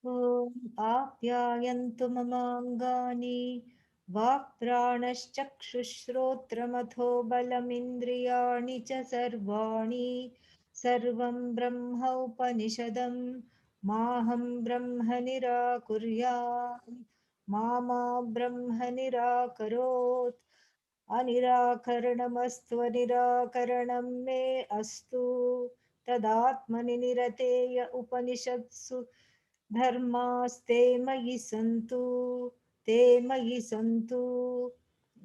ॐ आप्यायन्तु ममाङ्गानि वाक्प्राणश्चक्षुश्रोत्रमथो बलमिन्द्रियाणि च सर्वाणि सर्वं ब्रह्मोपनिषदं माहं ब्रह्म निराकुर्यात् मा ब्रह्म निराकरोत् अनिराकरणमस्त्वनिराकरणं मे अस्तु तदात्मनि निरतेय उपनिषत्सु धर्मास्ते मयि सन्तु ते मयि सन्तु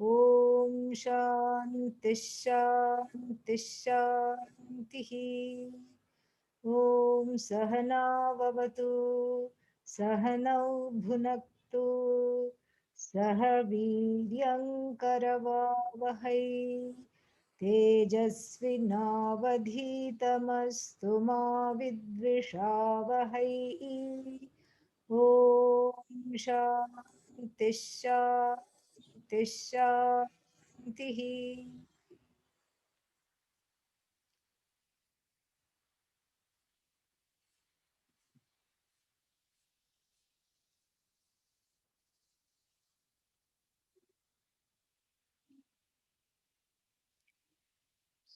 ॐ शान्तिः शान्तिः शान्तिः ॐ सहनाववतु सहनौ भुनक्तु सह वीर्यङ्करवावहै तेजस्विनावधीतमस्तु मा विद्विषावहै ॐ शान्तिः शान्तिः शान्तिः.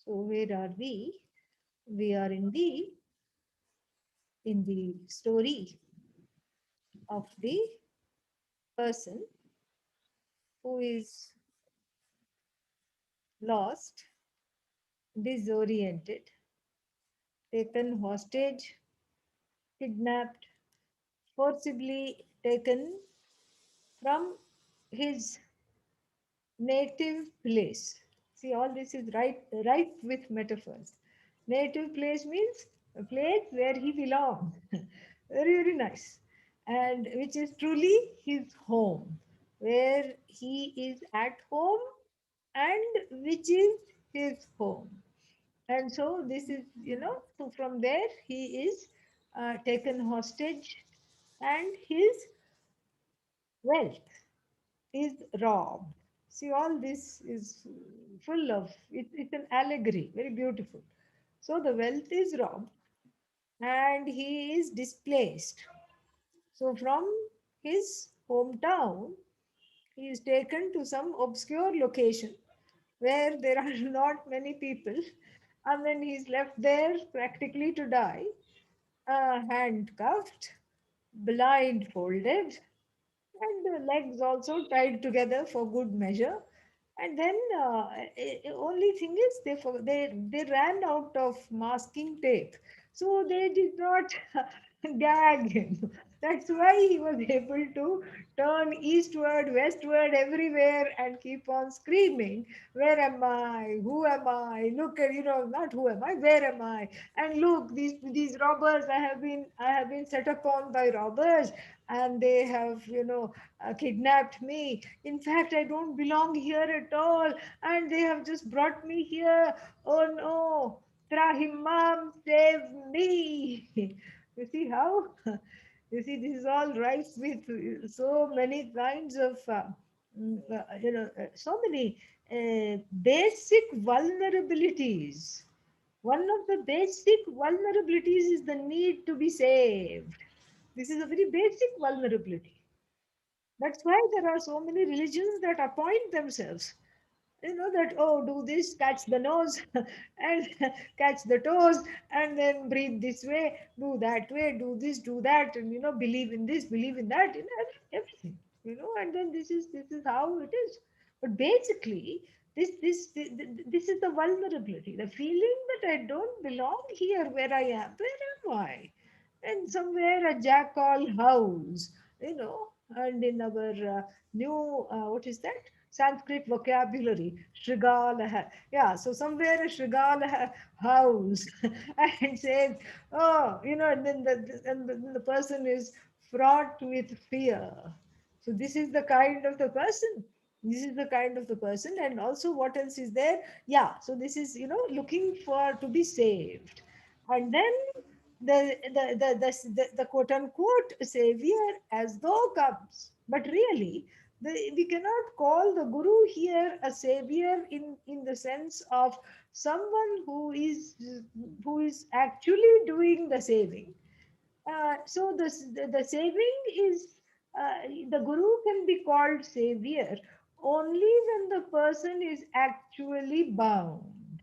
So where are we? We are in the story of the person who is lost, disoriented, taken hostage, kidnapped, forcibly taken from his native place. See, all this is right with metaphors. Native place means a place where he belongs. Very, very nice. And which is truly his home, where he is at home and which is his home. And so this is, so from there he is taken hostage and his wealth is robbed. See, all this is full of it's an allegory, very beautiful. So the wealth is robbed and he is displaced. So from his hometown, he is taken to some obscure location where there are not many people, and then he is left there practically to die, handcuffed, blindfolded, and the legs also tied together for good measure. And then only thing is they ran out of masking tape, so they did not gag him. That's why he was able to turn eastward, westward, everywhere, and keep on screaming, "Where am I? Who am I? Look at not who am I? Where am I? And look, these robbers! I have been set upon by robbers, and they have kidnapped me. In fact, I don't belong here at all, and they have just brought me here. Oh no, Trahimam, save me!" You see how? You see, this is all rife with so many kinds of, so many basic vulnerabilities. One of the basic vulnerabilities is the need to be saved. This is a very basic vulnerability. That's why there are so many religions that appoint themselves. That, oh, do this, catch the nose, and catch the toes, and then breathe this way, do that way, do this, do that, and believe in this, believe in that, everything. And then this is how it is. But basically, this is the vulnerability, the feeling that I don't belong here where I am. Where am I? And somewhere a jackal howls, and in our new, what is that? Sanskrit vocabulary, Shrigala. Yeah, so somewhere a Shrigala howls and says, oh, and then the person is fraught with fear. So this is the kind of the person. This is the kind of the person. And also, what else is there? Yeah, so this is, looking for to be saved. And then the quote unquote savior as though comes. But really, we cannot call the guru here a savior in the sense of someone who is actually doing the saving. So the saving is, the guru can be called savior only when the person is actually bound.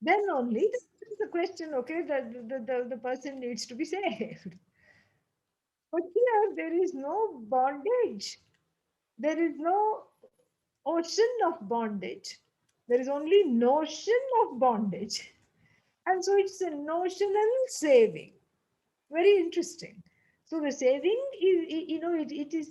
Then only the question, okay, the person needs to be saved. But here there is no bondage. There is no ocean of bondage. There is only notion of bondage. And so it's a notional saving. Very interesting. So the saving is,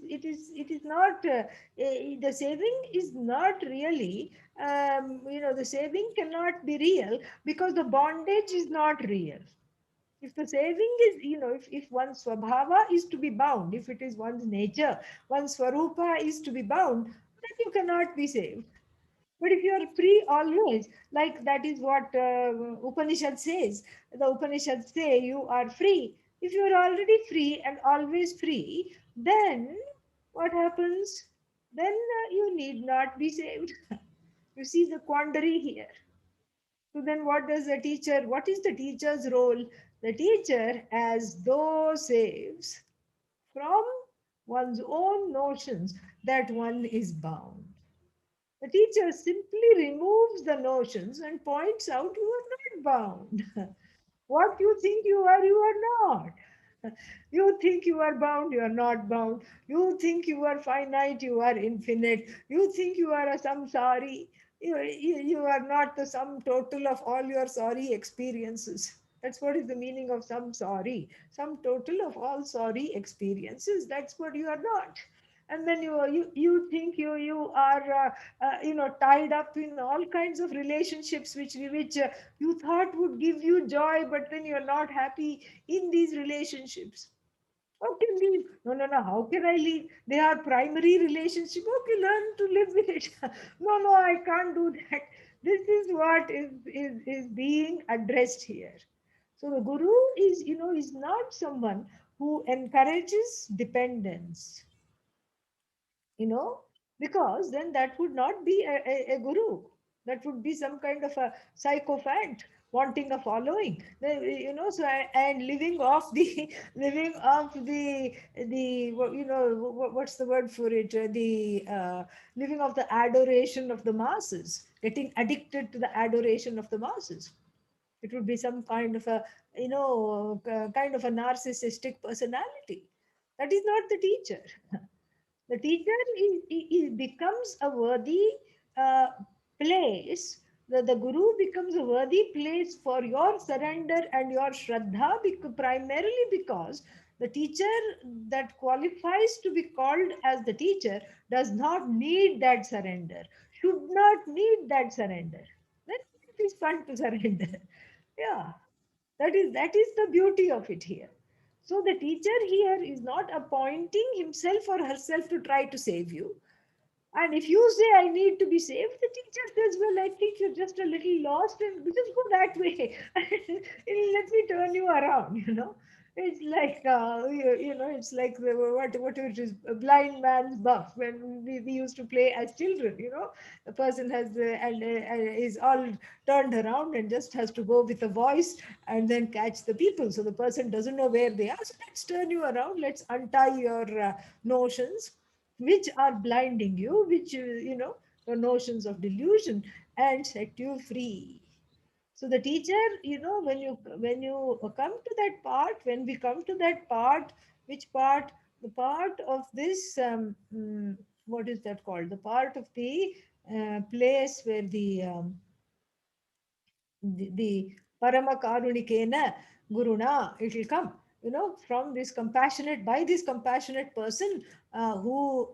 it is not, the saving is not really, the saving cannot be real because the bondage is not real. If the saving is, if one's swabhava is to be bound, if it is one's nature, one's swarupa is to be bound, then you cannot be saved. But if you are free always, like that is what Upanishad says. The Upanishad say you are free. If you are already free and always free, then what happens? Then you need not be saved. You see the quandary here. So then what is the teacher's role? The teacher, as though, saves from one's own notions that one is bound. The teacher simply removes the notions and points out you are not bound. What you think you are not. You think you are bound, you are not bound. You think you are finite, you are infinite. You think you are a samsari, you are not the sum total of all your sorry experiences. That's what is the meaning of samsari. Sum total of all sorry experiences. That's what you are not. And then you think you are tied up in all kinds of relationships which you thought would give you joy, but then you're not happy in these relationships. How can leave? No, no, no. How can I leave? They are primary relationship. Okay, learn to live with it. No, no, I can't do that. This is what is being addressed here. So the guru is not someone who encourages dependence, you know, because then that would not be a guru. That would be some kind of a sycophant wanting a following. So and living off the living off what's the word for it? The living off the adoration of the masses, getting addicted to the adoration of the masses. It would be some kind of a kind of a narcissistic personality. That is not the teacher. The teacher becomes a worthy uh, place. The guru becomes a worthy place for your surrender and your shraddha, primarily because the teacher that qualifies to be called as the teacher does not need that surrender, should not need that surrender. Then it is fun to surrender. Yeah, that is the beauty of it here. So the teacher here is not appointing himself or herself to try to save you. And if you say, I need to be saved, the teacher says, well, I think you're just a little lost and just go that way. Let me turn you around. It's like, it's like what it is, a blind man's buff. When we used to play as children. The person has is all turned around and just has to go with a voice and then catch the people. So the person doesn't know where they are. So let's turn you around. Let's untie your notions which are blinding you, which the notions of delusion, and set you free. So the teacher, when you come to that part, when we come to that part, which part? The part of this, what is that called? The part of the place where the parama karunikena guruna, it will come, from this compassionate, by this compassionate person, who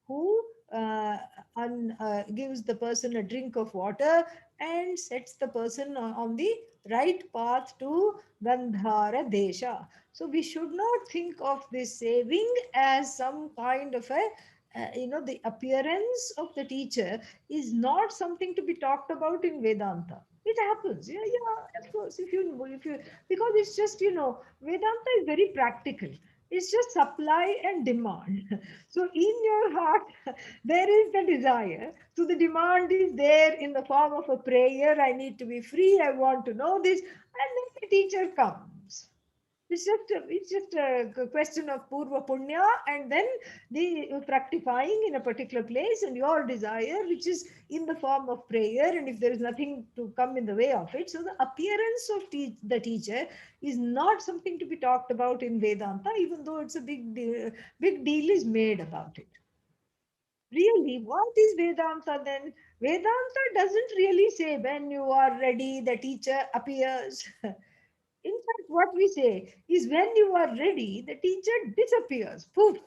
who gives the person a drink of water and sets the person on the right path to Gandhara Desha. So we should not think of this saving as some kind of a, the appearance of the teacher is not something to be talked about in Vedanta. It happens, yeah, yeah, of course. If you, because it's just, Vedanta is very practical. It's just supply and demand. So in your heart, there is the desire. So the demand is there in the form of a prayer. I need to be free. I want to know this. And then the teacher comes. It's just a question of purva punya, and then the fructifying in a particular place, and your desire, which is in the form of prayer, and if there is nothing to come in the way of it. So the appearance of the teacher is not something to be talked about in Vedanta, even though it's a big deal is made about it. Really, what is Vedanta then? Vedanta doesn't really say when you are ready, the teacher appears. In fact, what we say is when you are ready, the teacher disappears. Poof.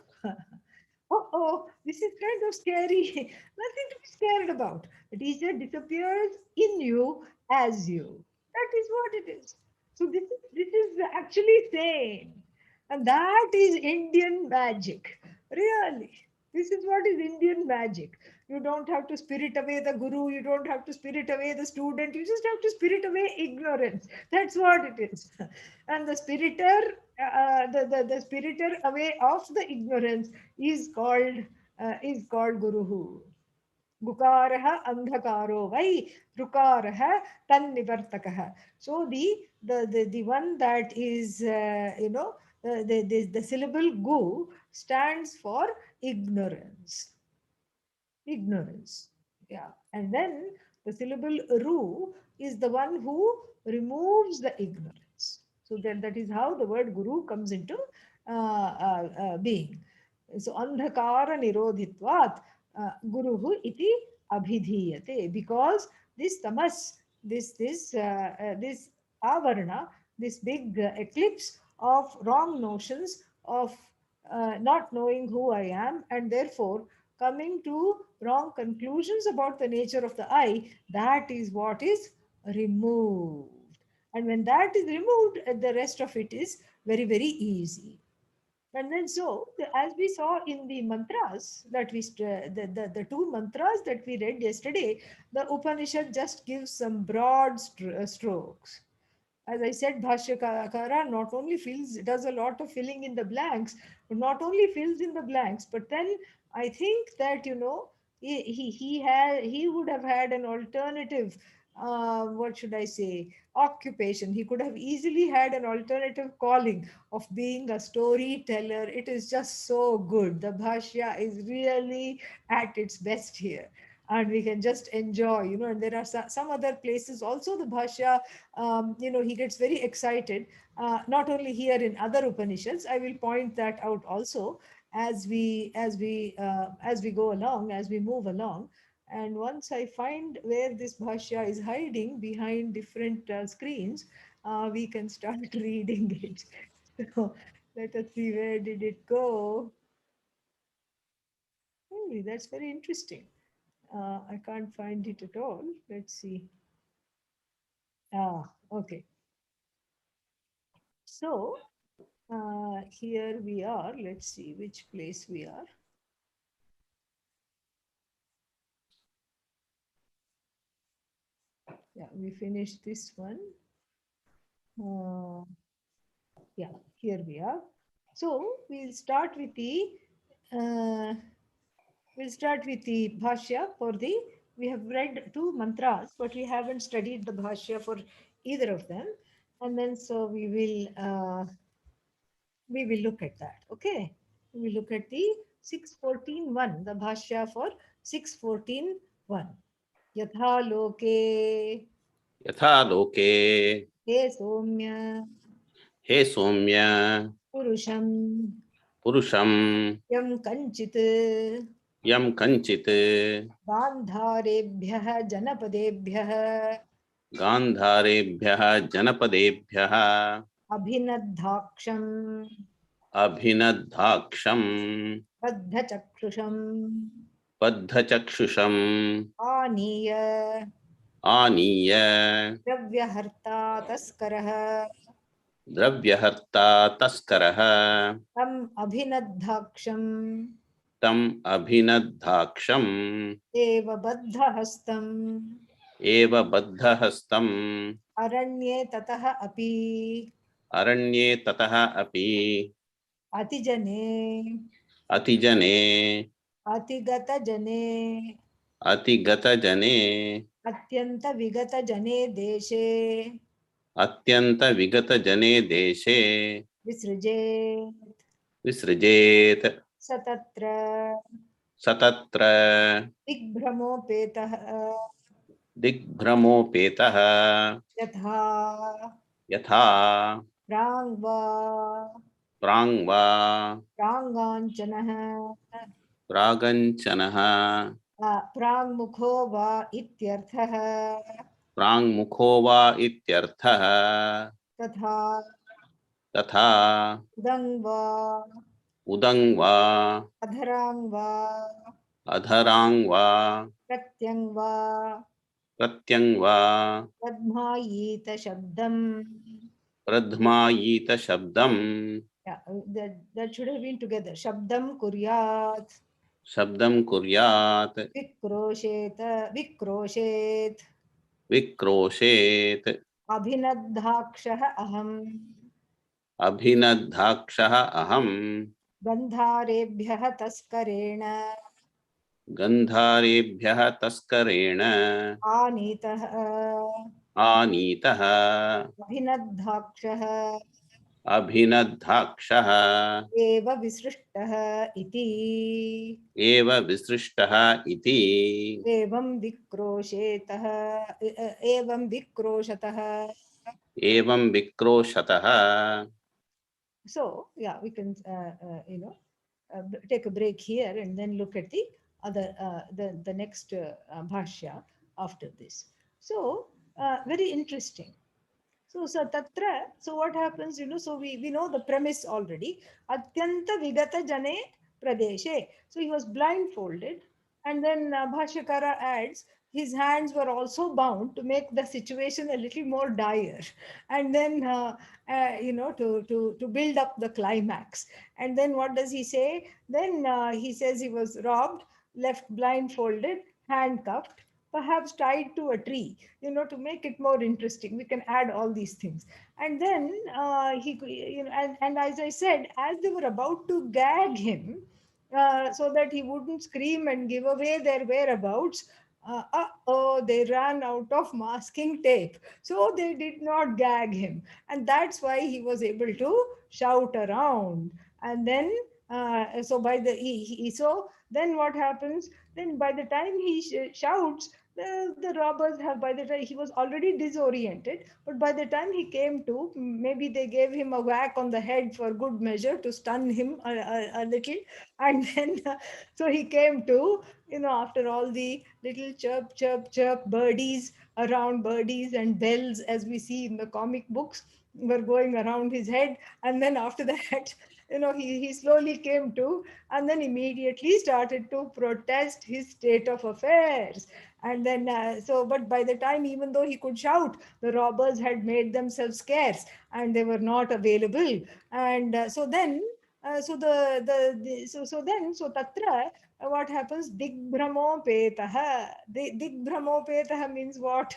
Oh, this is kind of scary. Nothing to be scared about. The teacher disappears in you as you. That is what it is. So this is actually sane. And that is Indian magic. Really. This is what is Indian magic. You don't have to spirit away the guru, you don't have to spirit away the student, you just have to spirit away ignorance. That's what it is. And the spiritor, the spiritor away of the ignorance is called Guruhu. Gukarah andhakaro vai rukarah tannivartakah. So the one that is the syllable gu stands for ignorance. Ignorance. Yeah. And then the syllable ru is the one who removes the ignorance. So that is how the word guru comes into being. So andhakara nirodhitvat guruhu iti abhidhiyate, because this tamas, this avarna, this big eclipse of wrong notions of not knowing who I am, and therefore coming to wrong conclusions about the nature of the I, that is what is removed. And when that is removed, the rest of it is very, very easy. And then so, as we saw in the mantras that the two mantras that we read yesterday, the Upanishad just gives some broad strokes. As I said, Bhashyakara not only does a lot of filling in the blanks, but not only fills in the blanks, but then I think that, he would have had an alternative, what should I say, occupation. He could have easily had an alternative calling of being a storyteller. It is just so good. The Bhashya is really at its best here. And we can just enjoy, and there are some other places also the Bhashya, he gets very excited, not only here in other Upanishads. I will point that out also as we go along, as we move along. And once I find where this Bhashya is hiding behind different screens, we can start reading it. So let us see, where did it go? Hey, that's very interesting. I can't find it at all. Let's see. Okay. So here we are. Let's see which place we are. Yeah, we finished this one. Yeah, here we are. So uh, we'll start with the bhashya for the. We have read two mantras, but we haven't studied the bhashya for either of them, and then so we will look at that. Okay, we will look at the 614.1, the bhashya for 614.1. Yatha loke यथा लोके he somya hey Saumya purusham पुरुषं yam kanchit यं कञ्चित् गान्धारेभ्यः जनपदेभ्यः गान्धारेभ्यः जनपदेभ्यः अभिनद्धाक्षम् अभिनद्धाक्षं बद्धचक्षुषम् बद्धचक्षुषम् आनीय आनीय द्रव्यहर्ता तस्करः द्रव्यहर्ता तस्करः तम् अभिनद्धाक्षम् तम् अभिनद्धाक्षम् एव बद्धहस्तम् एव बद्धहस्तम् अरण्ये ततः अपि अरण्ये ततः अपि अतिजने अतिजने अतिगतजने अतिगतजने अत्यन्तविगतजने देशे अत्यन्तविगतजने देशे Visrajet. विसृजेत् Satatra. स तत्र Digbhramopetah. दिग्भ्रमोपेतः Yatha. यथा Prangva. प्राङ्वा Pranganchanaha. प्रागञ्चनः प्राङ्मुखो वा इत्यर्थः प्राङ्मुखो वा इत्यर्थः तथा तथा उदङ् वा उदङ् वा अधरां वा अधराङ् वा प्रत्यङ् वा प्रत्यङ् वा पद्मायीत शब्दम्. प्रध्मायीत शब्दम् Yeah, that should have been together. Shabdam kuryat. शब्दं कुर्यात् Vikroshet. Vikroshet. विक्रोशेत् Abhinadhakshah aham. अभिनद्धाक्षः अहम् गन्धारेभ्यः तस्करेण गन्धारेभ्यः तस्करेण आनीतः. आनीतः अभिनद्धाक्षः अभिनद्धाक्षः एव विसृष्टः इति. एव विसृष्टः इति एवं विक्रोशेतः. एवं विक्रोशतः. एवं विक्रोशतः. So yeah, we can take a break here and then look at the other the next bhashya after this. So very interesting. So tatra, so what happens, so we know the premise already. Atyanta vigata jane pradeshe. So he was blindfolded, and then Bhashyakara adds, his hands were also bound to make the situation a little more dire, and then to build up the climax. And then what does he say? Then he says he was robbed, left blindfolded, handcuffed, perhaps tied to a tree, to make it more interesting. We can add all these things. And then and as I said, as they were about to gag him, so that he wouldn't scream and give away their whereabouts, oh, they ran out of masking tape. So they did not gag him. And that's why he was able to shout around. And then, so by the, so then what happens? Then by the time he shouts, the robbers have, by the time he was already disoriented, but by the time he came to, maybe they gave him a whack on the head for good measure to stun him a little. And then so he came to, after all the little chirp chirp chirp birdies around, birdies and bells as we see in the comic books were going around his head. And then after that, he slowly came to, and then immediately started to protest his state of affairs. And then but by the time, even though he could shout, the robbers had made themselves scarce and they were not available. And so then so then so tatra what happens? Digbhramopetah. Digbhramopetah means what?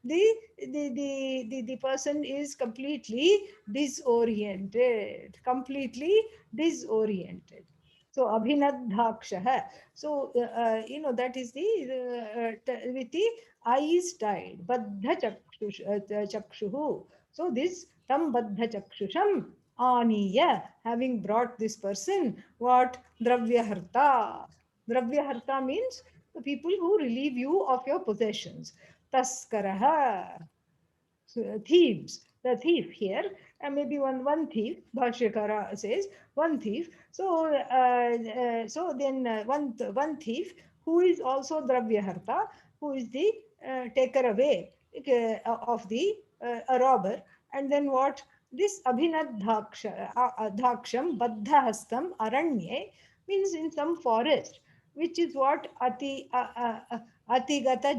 The person is completely disoriented. Completely disoriented. So abhinadhakshah. So that is with the eyes tied. Baddha chakshuhu. So this tam baddha chakshusham aniya, having brought this person, what? Dravyaharta. Dravyaharta means the people who relieve you of your possessions. Taskaraha, so, thieves. The thief here, maybe one thief. Bhashyakara says one thief. So then one thief who is also Dravyaharta, who is the taker away of the a robber. And then what? This Abhinadhaksham Baddhahastam Aranye means in some forest, which is what? Atigata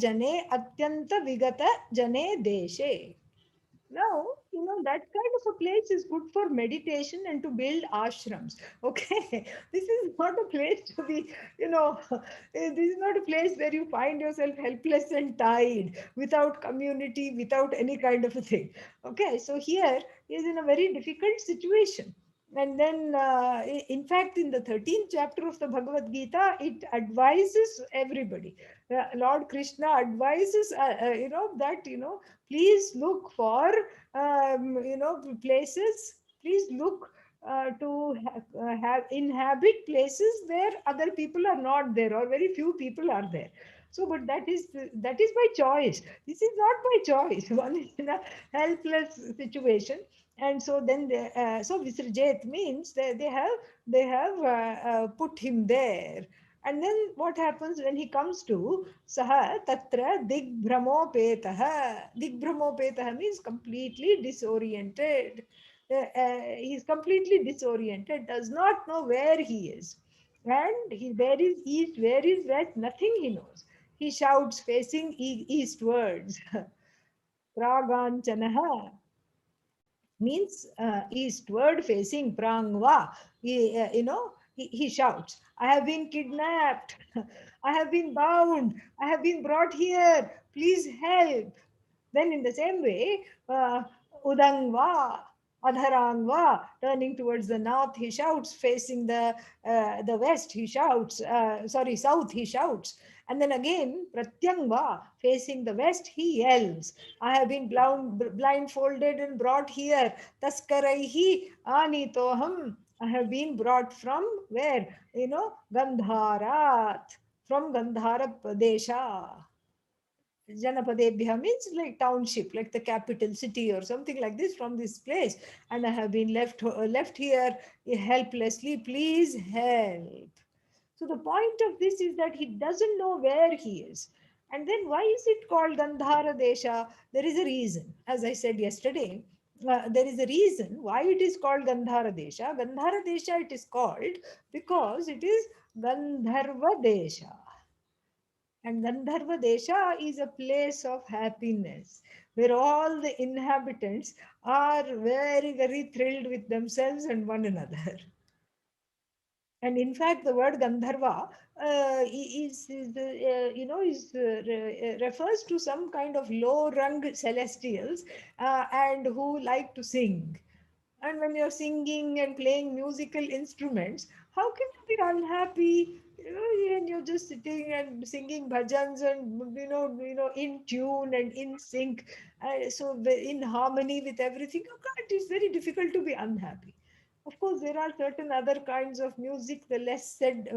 Jane Atyanta Vigata Jane Deshe. Now, that kind of a place is good for meditation and to build ashrams. Okay. This is not a place to be, this is not a place where you find yourself helpless and tied without community, without any kind of a thing. Okay. So here he is in a very difficult situation. And then, in fact, in the 13th chapter of the Bhagavad Gita, it advises everybody. Lord Krishna advises, that, please look for, places. Please look have inhabit places where other people are not there or very few people are there. So, but that is by choice. This is not by choice. One is in a helpless situation, and so then so Visrajet means they have put him there. And then what happens when he comes to Saha Tatra Digbramopetah? Digbramopetah means completely disoriented. He's completely disoriented, does not know where he is. And where is east, where is west, nothing he knows. He shouts facing eastwards. Praganchanaha means eastward facing prangva. He shouts, I have been kidnapped, I have been bound, I have been brought here, please help. Then in the same way, udangva, adharangva, turning towards the north, he shouts, facing the west, he shouts, south, he shouts. And then again, pratyangva, facing the west, he yells, I have been blindfolded and brought here. Taskaraihi anitoham. I have been brought from where? Gandharat. From Gandhara Pradesha. Janapadebhya means like township, like the capital city or something like this, from this place. And I have been left here helplessly. Please help. So the point of this is that he doesn't know where he is. And then why is it called Gandhara Desha? There is a reason. As I said yesterday, there is a reason why it is called Gandhara Desha. Gandhara Desha it is called because it is Gandharva Desha. And Gandharva Desha is a place of happiness where all the inhabitants are very, very thrilled with themselves and one another. And in fact, the word Gandharva refers to some kind of low rung celestials and who like to sing. And when you're singing and playing musical instruments, how can you be unhappy? And you're just sitting and singing bhajans and in tune and in sync, in harmony with everything. You can't. It's very difficult to be unhappy. Of course, there are certain other kinds of music. The less said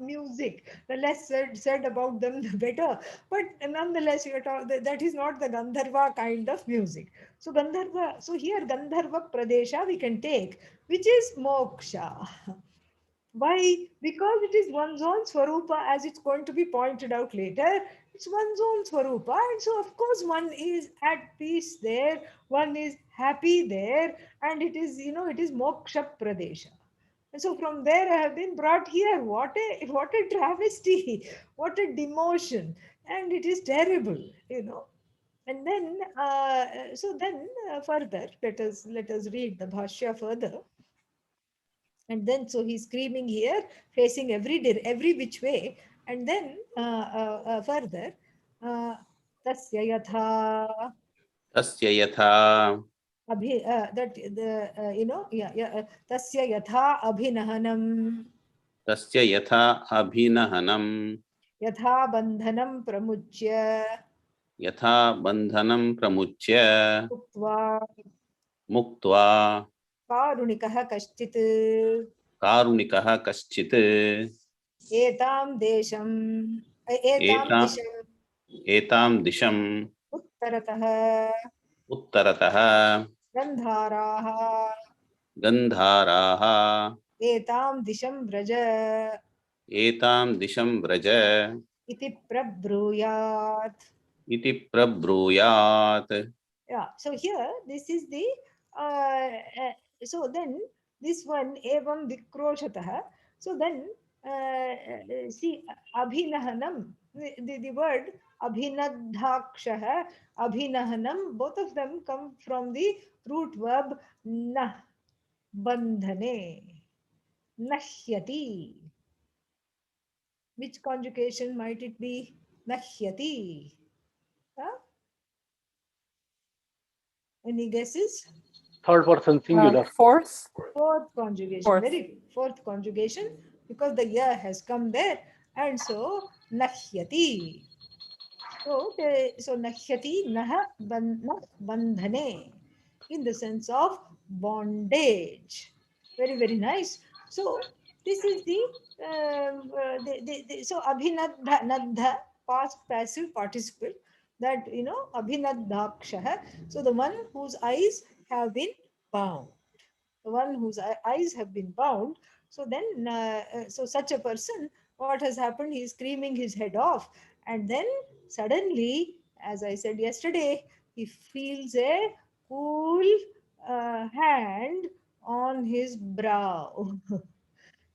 music, the less said about them, the better. But nonetheless, that is not the Gandharva kind of music. So Gandharva, so here Gandharva Pradesha we can take, which is moksha. Why? Because it is one's own Swarupa, as it's going to be pointed out later. It's one's own Swarupa, and so of course one is at peace there, one is happy there, and it is Moksha Pradesha. And so from there I have been brought here. What a travesty, what a demotion, and it is terrible. And then further, let us read the bhashya further. And then so he's screaming here, facing every which way. And then further, uh, tasya yatha तस्य यथा that the yeah, tasya yatha abhinahanam तस्य यथा अभिनहनं yatha bandhanam pramuchya यथा बन्धनं प्रमुच्य उक्त्वा मुक्त्वा कारुणिकः कश्चित् कारुणिकः कश्चित् एतां देशम् एतां एता दिशम् एतां दिशम् उत्तरतः उत्तरतः गन्धाराः गन्धाराः एतां दिशं व्रज एतां दिशं व्रज इति प्रब्रूयात्. इति प्रब्रूयात्. Yeah, so here this is the uh, so then this one evam vikroshatah. So then see abhinahanam, the word abhinadhakshah, abhinahanam, both of them come from the root verb nah, bandhane, nahyati. Which conjugation might it be? Nahyati. Huh? Any guesses? Third person singular. Fourth. Fourth conjugation. Fourth. Very good. Fourth conjugation, because the ya has come there, and so nahyati. So nahyati nah bandhane, in the sense of bondage. Very, very nice. So this is so abhinadha nadha, past passive participle, that abhinadhaksha. So the one whose eyes have been bound, the one whose eyes have been bound. So then, so such a person, what has happened? He is screaming his head off, and then suddenly, as I said yesterday, he feels a cool hand on his brow.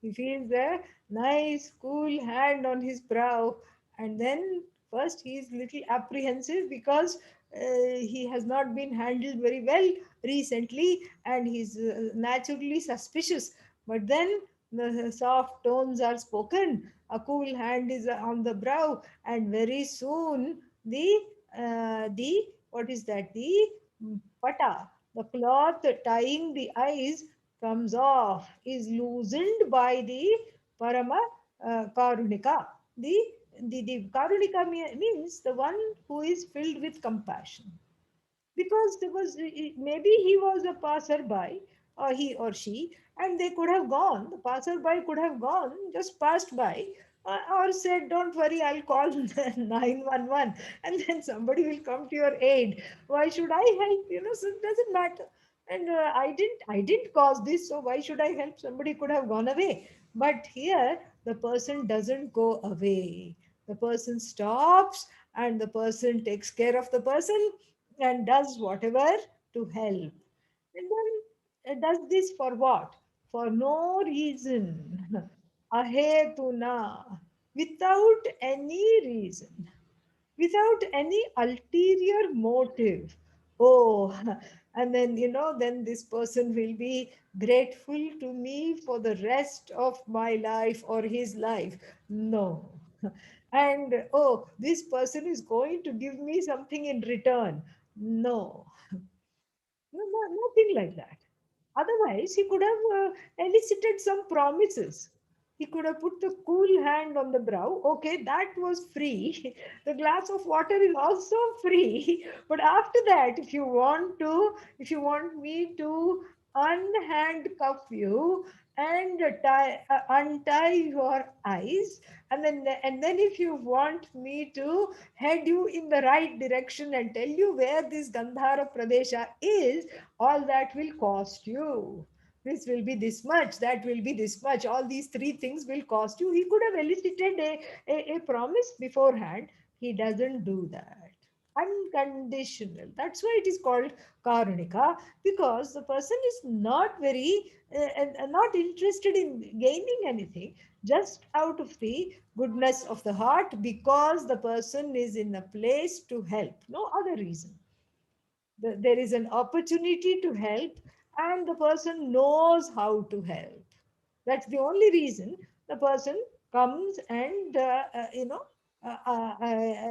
He feels a nice, cool hand on his brow, and then first he is little apprehensive because he has not been handled very well recently, and he's naturally suspicious. But then the soft tones are spoken, a cool hand is on the brow, and very soon the what is that? The pata, the cloth tying the eyes comes off, is loosened by the Parama Karunika. The, the Karunika means the one who is filled with compassion, because there was, maybe he was a passerby, or he or she, and they could have gone, the passerby could have gone, just passed by, or said, don't worry, I'll call 911, and then somebody will come to your aid. Why should I help? So it doesn't matter. And I didn't cause this, so why should I help? Somebody could have gone away. But here the person doesn't go away, the person stops, and the person takes care of the person and does whatever to help. And then does this for what? For no reason. Ahetuna. Without any reason. Without any ulterior motive. Oh, and then, then this person will be grateful to me for the rest of my life or his life. No. And oh, this person is going to give me something in return. No, no, nothing like that. Otherwise, he could have elicited some promises. He could have put the cool hand on the brow. Okay, that was free. The glass of water is also free. But after that, if you want me to unhandcuff you and untie your eyes, and then if you want me to head you in the right direction and tell you where this Gandhara Pradesha is, all that will cost you. This will be this much, that will be this much. All these three things will cost you. He could have elicited a promise beforehand. He doesn't do that. Unconditional. That's why it is called Karunika, because the person is not very, not interested in gaining anything, just out of the goodness of the heart, because the person is in a place to help. No other reason. There is an opportunity to help, and the person knows how to help. That's the only reason the person comes and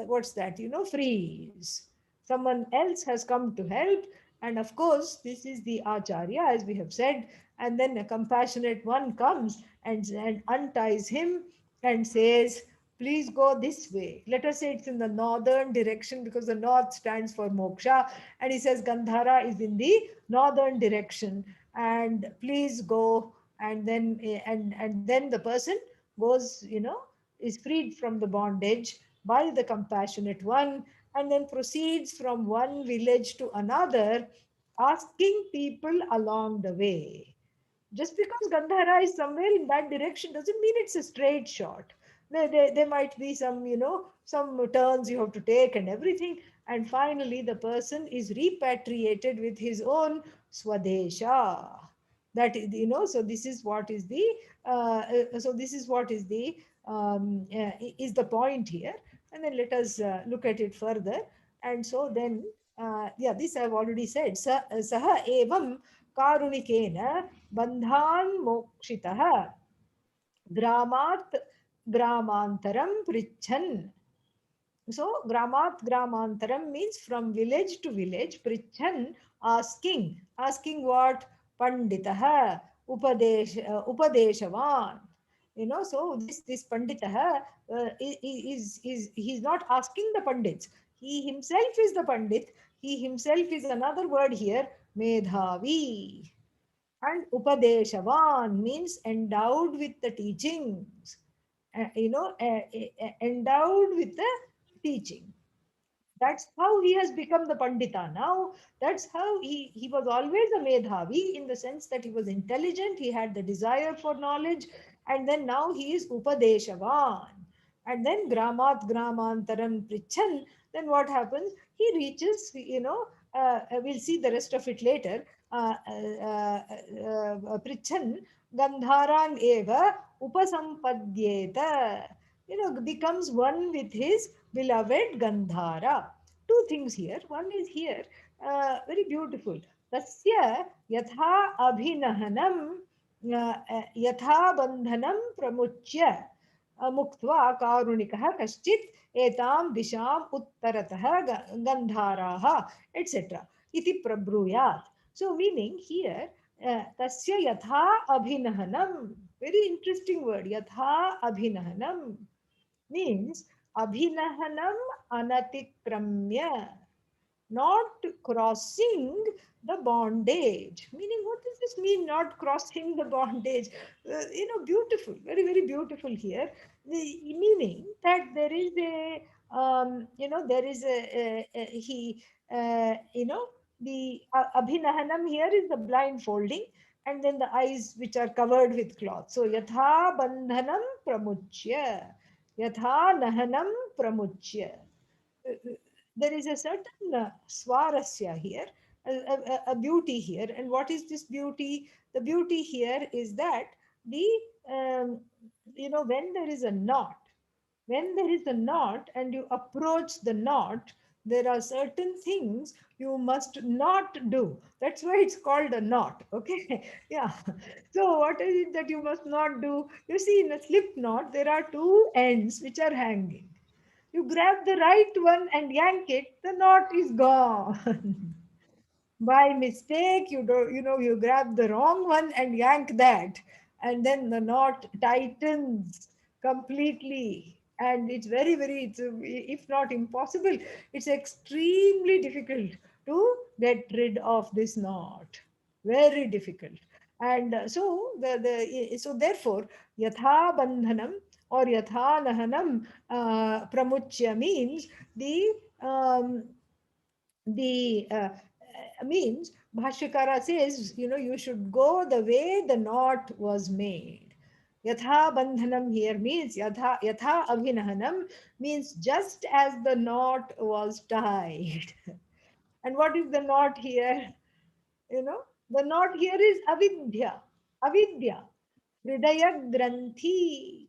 what's that, frees. Someone else has come to help, and of course this is the acharya, as we have said. And then a compassionate one comes and unties him and says, please go this way. Let us say it's in the northern direction, because the north stands for moksha, and he says Gandhara is in the northern direction, and please go. And then the person goes, is freed from the bondage by the compassionate one, and then proceeds from one village to another, asking people along the way. Just because Gandhara is somewhere in that direction doesn't mean it's a straight shot. There might be some turns you have to take and everything. And finally, the person is repatriated with his own Swadesha. So this is what is the, is the point here. And then let us look at it further. And so then, yeah, this I've already said. Saha evam karunikena bandhan mokshitah gramat gramantaram prichan. So, gramat gramantaram means from village to village. Prichan, asking. Asking what? Panditah, upadeshavan. So this panditah is he's not asking the pandits. He himself is the pandit. He himself is another word here, medhavi. And Upadeshavan means endowed with the teachings, endowed with the teaching. That's how he has become the Pandita. Now, that's how he was always a Medhavi in the sense that he was intelligent, he had the desire for knowledge, and then now he is Upadeshavan. And then Gramat Gramantaram Prichan, then what happens? He reaches, we'll see the rest of it later. Prichan Gandharan Eva Upasampadhyeta, becomes one with his beloved Gandhara. Two things here. One is here, very beautiful. Tasya yatha abhinahanam yatha bandhanam pramuchya मुक्त्वा कारुणिकः कश्चित् एतां दिशाम् उत्तरतः गन्धाराः etc. इति प्रब्रूयात्. So meaning here, tasya yatha abhinahanam, very interesting word, yatha abhinahanam means abhinahanam anatikramya, not crossing the bondage. Meaning, what does this mean, not crossing the bondage? Beautiful, very, very beautiful here. Meaning that there is there is he, the abhinahanam here is the blindfolding, and then the eyes which are covered with cloth. So, yatha bandhanam pramuchya, yatha nahanam pramuchya. There is a certain swarasya here, a beauty here. And what is this beauty? The beauty here is that the, um, when there is a knot, and you approach the knot, there are certain things you must not do. That's why it's called a knot. Okay. Yeah. So what is it that you must not do? You see, in a slip knot, there are two ends which are hanging. You grab the right one and yank it, the knot is gone. By mistake, you grab the wrong one and yank that, and then the knot tightens completely. And it's very, very, if not impossible, it's extremely difficult to get rid of this knot. Very difficult. And so therefore, yatha bandhanam or yatha nahanam pramuchya means the um, means Bhashyakara says, you should go the way the knot was made. Yatha bandhanam here means yatha abhinahanam means just as the knot was tied. And what is the knot here? The knot here is avidya. Avidya. Hridaya granthi.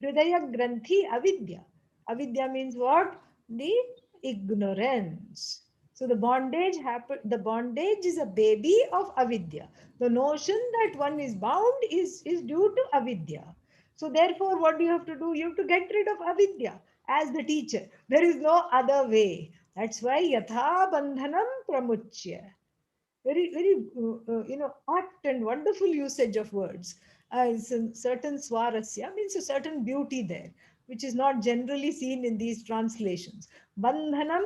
Hridaya Granthi Avidya. Avidya means what? The ignorance. So the bondage is a baby of avidya. The notion that one is bound is due to avidya. So therefore, what do you have to do? You have to get rid of avidya as the teacher. There is no other way. That's why yatha bandhanam pramuchya. Very, very, apt and wonderful usage of words. It's a certain swarasya, means a certain beauty there, which is not generally seen in these translations. Bandhanam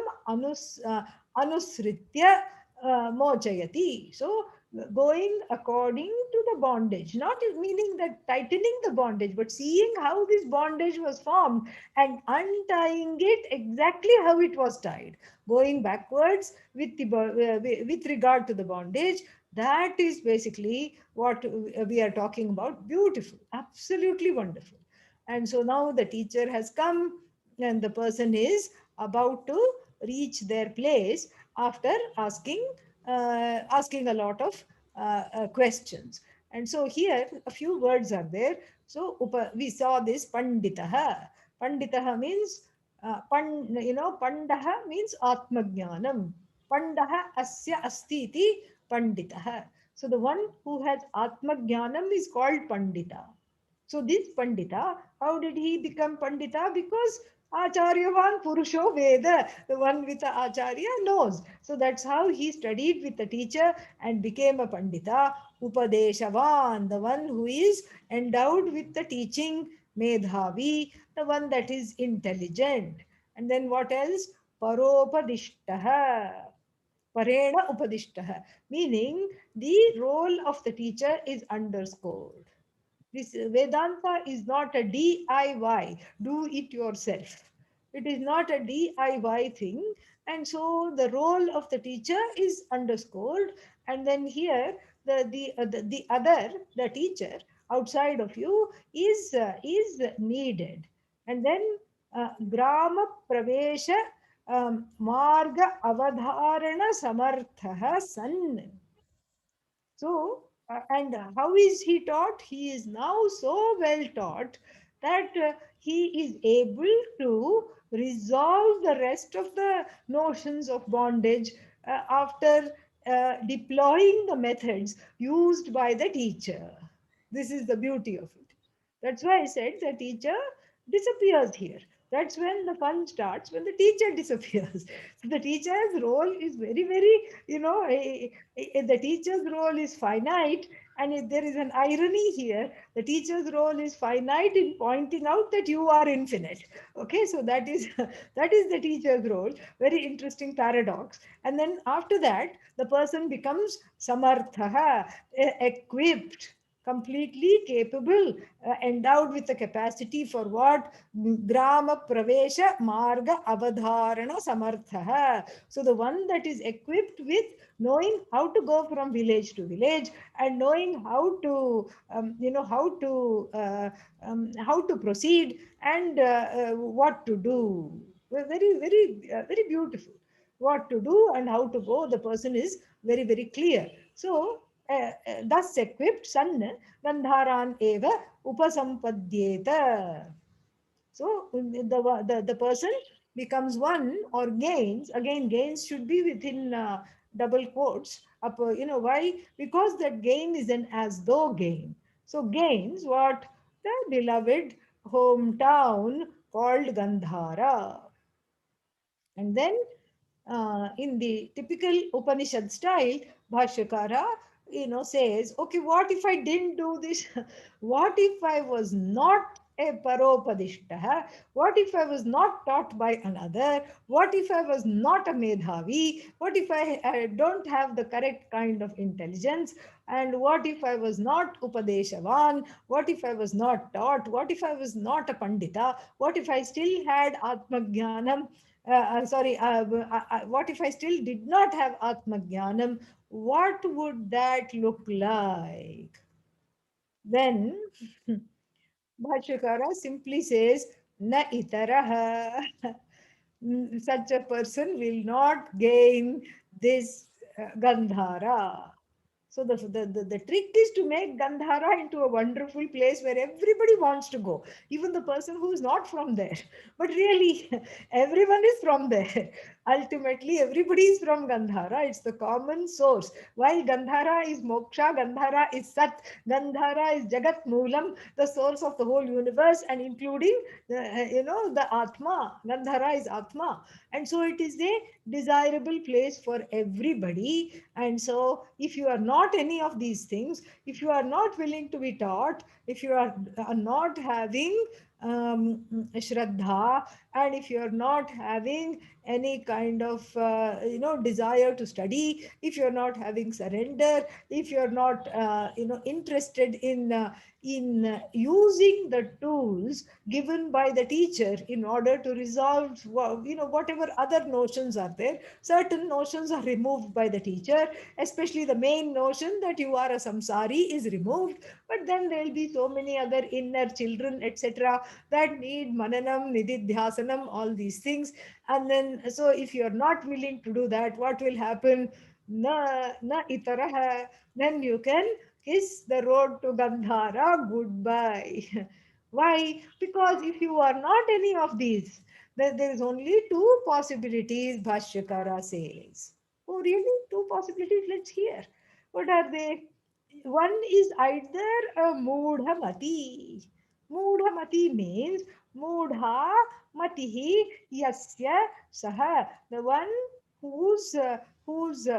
anusritya mochayati. So, going according to the bondage, not meaning that tightening the bondage, but seeing how this bondage was formed and untying it exactly how it was tied, going backwards with with regard to the bondage. That is basically what we are talking about. Beautiful, absolutely wonderful. And so now the teacher has come, and the person is about to reach their place after asking a lot of questions. And so here a few words are there. So we saw this panditaha. Panditaha means pandaha means atmajnanam. Pandaha asya asti iti panditaha. So the one who has atmajnanam is called pandita. So this Pandita, how did he become Pandita? Because Acharyavan Purusho Veda, the one with the Acharya knows. So that's how he studied with the teacher and became a Pandita. Upadeshavan, the one who is endowed with the teaching. Medhavi, the one that is intelligent. And then what else? Paropadishtaha. Parena upadishtah, meaning the role of the teacher is underscored. This Vedanta is not a DIY, do it yourself. It is not a DIY thing. And so the role of the teacher is underscored. And then here, the other, the teacher outside of you is needed. And then Grama Pravesha Marga Avadharana Samartha San. So, and how is he taught? He is now so well taught that he is able to resolve the rest of the notions of bondage after deploying the methods used by the teacher. This is the beauty of it. That's why I said the teacher disappears here. That's when the fun starts, when the teacher disappears. So the teacher's role is very, very, the teacher's role is finite, and if there is an irony here. The teacher's role is finite in pointing out that you are infinite. Okay, so that is that is the teacher's role. Very interesting paradox. And then after that, the person becomes samartha, equipped, completely capable, endowed with the capacity for what? Grama Pravesha Marga Avadharana Samartha. So the one that is equipped with knowing how to go from village to village, and knowing how to, how to proceed, and what to do. Very, very, very beautiful. What to do and how to go, the person is very, very clear. So, thus equipped, San Gandharan eva upasampadhyeta. So the person becomes one, or gains. Again, gains should be within double quotes. Why? Because that gain is an as though gain. So gains what? The beloved hometown called Gandhara. And then in the typical Upanishad style, Bhashyakara, says, okay, what if I didn't do this? What if I was not a paropadishta? What if I was not taught by another? What if I was not a medhavi? What if I don't have the correct kind of intelligence? And what if I was not upadeshavan? What if I was not taught? What if I was not a pandita? What if I still had atmajnanam? Sorry, what if I still did not have Atmajnanam? What would that look like? Then Bhashyakara simply says, Na itaraha. Such a person will not gain this Gandhara. So the trick is to make Gandhara into a wonderful place where everybody wants to go, even the person who is not from there. But really, everyone is from there. Ultimately, everybody is from Gandhara. It's the common source. While Gandhara is moksha, Gandhara is sat, Gandhara is Jagat Moolam, the source of the whole universe, and including the Atma. Gandhara is Atma. And so it is a desirable place for everybody. And so if you are not any of these things, if you are not willing to be taught, if you are not having shraddha, and if you are not having any kind of desire to study, if you're not having surrender, if you're not interested in using the tools given by the teacher in order to resolve whatever other notions are there. Certain notions are removed by the teacher, especially the main notion that you are a samsari is removed, but then there will be so many other inner children, etc., that need mananam, nididhyasanam, all these things. And then, so if you are not willing to do that, what will happen? Na itaraha. Then you can kiss the road to Gandhara goodbye. Why? Because if you are not any of these, then there is only two possibilities, Bhashyakara says. Oh, really? Two possibilities? Let's hear. What are they? One is either a mudhamati. Mudhamati means mudha matihi yasya saha. The one whose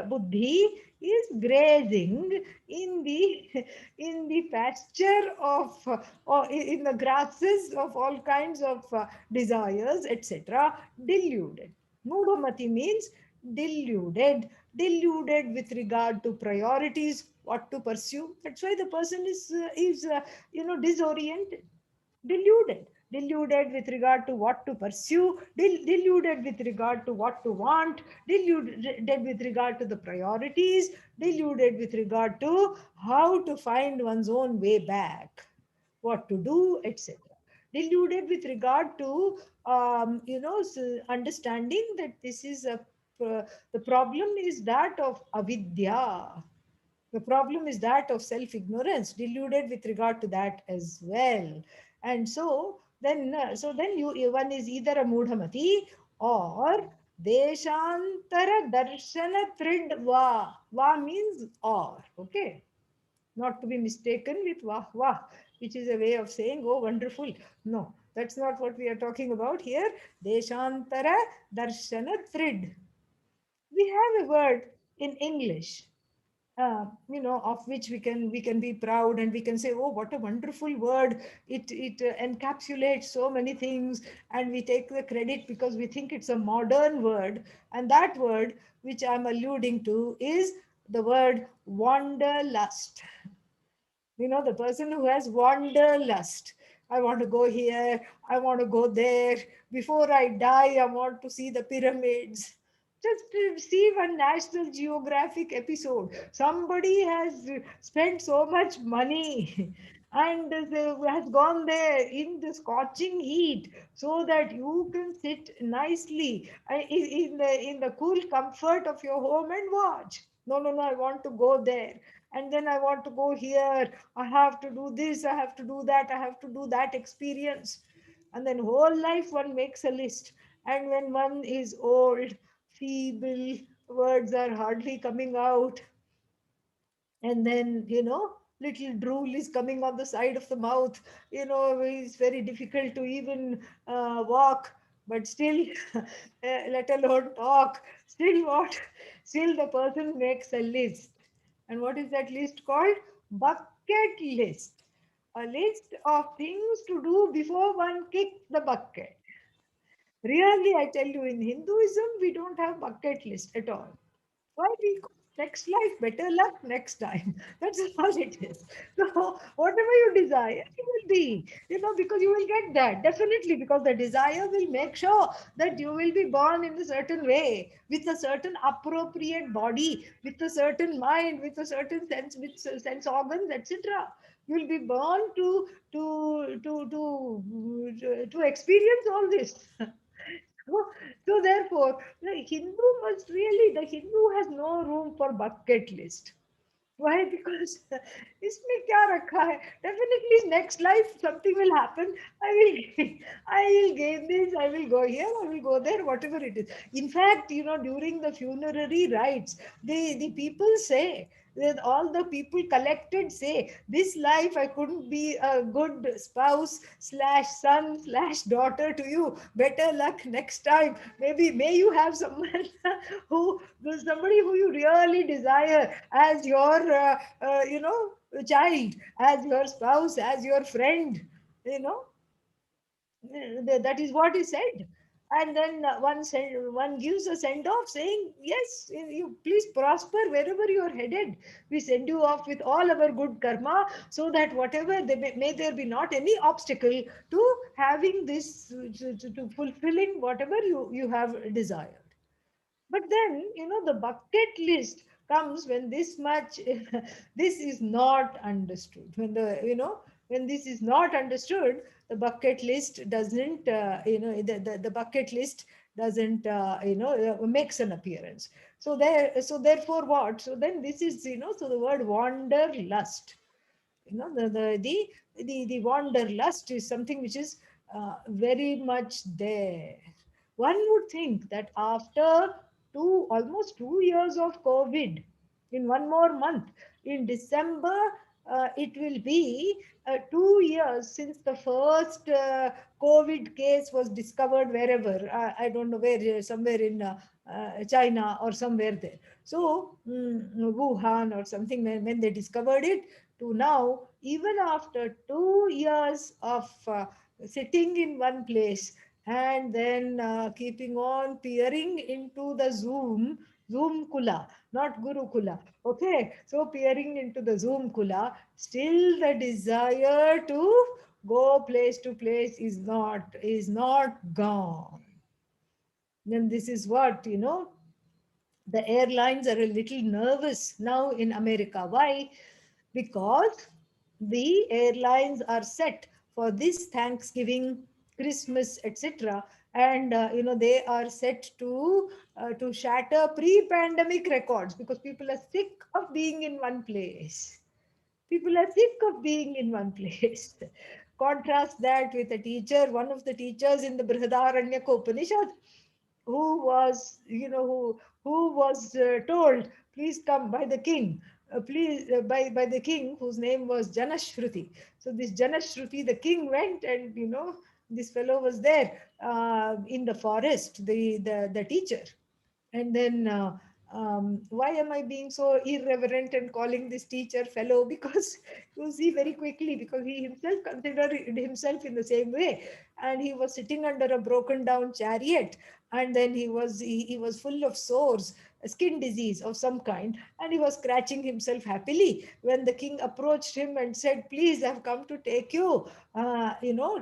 buddhi is grazing in the pasture of or in the grasses of all kinds of desires, etc., deluded. Mudhamati means deluded, deluded with regard to priorities, what to pursue. That's why the person is disoriented, deluded, deluded with regard to what to pursue, deluded with regard to what to want, deluded with regard to the priorities, deluded with regard to how to find one's own way back, what to do, etc. Deluded with regard to understanding that this is a the problem is that of avidya, the problem is that of self ignorance, deluded with regard to that as well. And so then one is either a mudhamati or deshantara darshana trid va means or, okay, not to be mistaken with wah wah, which is a way of saying, oh, wonderful. No, that's not what we are talking about here. Deshantara darshana thrid. We have a word in English, of which we can be proud, and we can say, oh, what a wonderful word. It encapsulates so many things, and we take the credit because we think it's a modern word. And that word which I'm alluding to is the word wanderlust. The person who has wanderlust. I want to go here, I want to go there. Before I die, I want to see the pyramids. Just see one National Geographic episode. Somebody has spent so much money and has gone there in the scorching heat so that you can sit nicely in the cool comfort of your home and watch. No, no, no, I want to go there, and then I want to go here. I have to do this, I have to do that, I have to do that experience. And then whole life one makes a list. And when one is old, feeble, words are hardly coming out, and then little drool is coming on the side of the mouth, it's very difficult to even walk, but still let alone talk, still what, still the person makes a list. And what is that list called? Bucket list. A list of things to do before one kicks the bucket. Really, I tell you, in Hinduism we don't have bucket list at all. Why? Because next life, better luck next time. That's all it is. So whatever you desire, you will be, because you will get that. Definitely, because the desire will make sure that you will be born in a certain way, with a certain appropriate body, with a certain mind, with a certain sense, with sense organs, etc. You will be born to experience all this. So, so therefore, the Hindu has no room for bucket list. Why? Because इसमें क्या रखा है? Definitely next life something will happen. I will I will gain this. I will go here. I will go there. Whatever it is. In fact, during the funerary rites, the people say that all the people collected say, this life I couldn't be a good spouse slash son slash daughter to you. Better luck next time. Maybe may you have someone who somebody who you really desire as your child, as your spouse, as your friend. You know that is what is said. And then one gives a send off saying, yes, you please prosper wherever you are headed. We send you off with all our good karma, so that whatever may there be not any obstacle to having this, to fulfilling whatever you have desired. But then, the bucket list comes when this much, this is not understood. When this is not understood, the bucket list doesn't, the bucket list doesn't, makes an appearance. So therefore what? So then this is, so the word wanderlust, the wanderlust is something which is very much there. One would think that after almost 2 years of COVID, in one more month, in December, it will be 2 years since the first COVID case was discovered wherever. I don't know where, somewhere in China or somewhere there. So, Wuhan or something, when they discovered it, to now, even after 2 years of sitting in one place, and then keeping on peering into the Zoom Kula, not Guru Kula. Okay, so peering into the Zoom Kula, still the desire to go place to place is not gone. Then this is what, the airlines are a little nervous now in America. Why? Because the airlines are set for this Thanksgiving, Christmas, etc., and they are set to shatter pre-pandemic records because people are sick of being in one place. People are sick of being in one place. Contrast that with a teacher, one of the teachers in the Brihadaranyaka Upanishad, who was, who was told, please come by the king, please by the king whose name was Janashruti. So this Janashruti, the king went, and this fellow was there in the forest, the teacher. And then, why am I being so irreverent and calling this teacher fellow? Because you see very quickly, because he himself considered himself in the same way. And he was sitting under a broken down chariot. And then he was full of sores, a skin disease of some kind. And he was scratching himself happily when the king approached him and said, please, I've come to take you,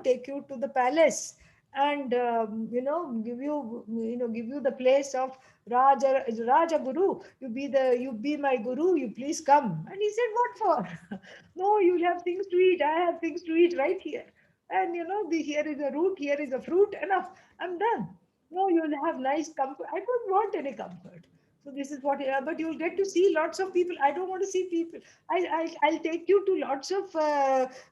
take you to the palace, and give you the place of Raja Guru. You be my Guru. You please come. And he said, what for? No, you'll have things to eat. I have things to eat right here. And here is a root, here is a fruit. Enough. I'm done. No, you'll have nice comfort. I don't want any comfort. So this is what, but you'll get to see lots of people. I don't want to see people. I'll take you to lots of,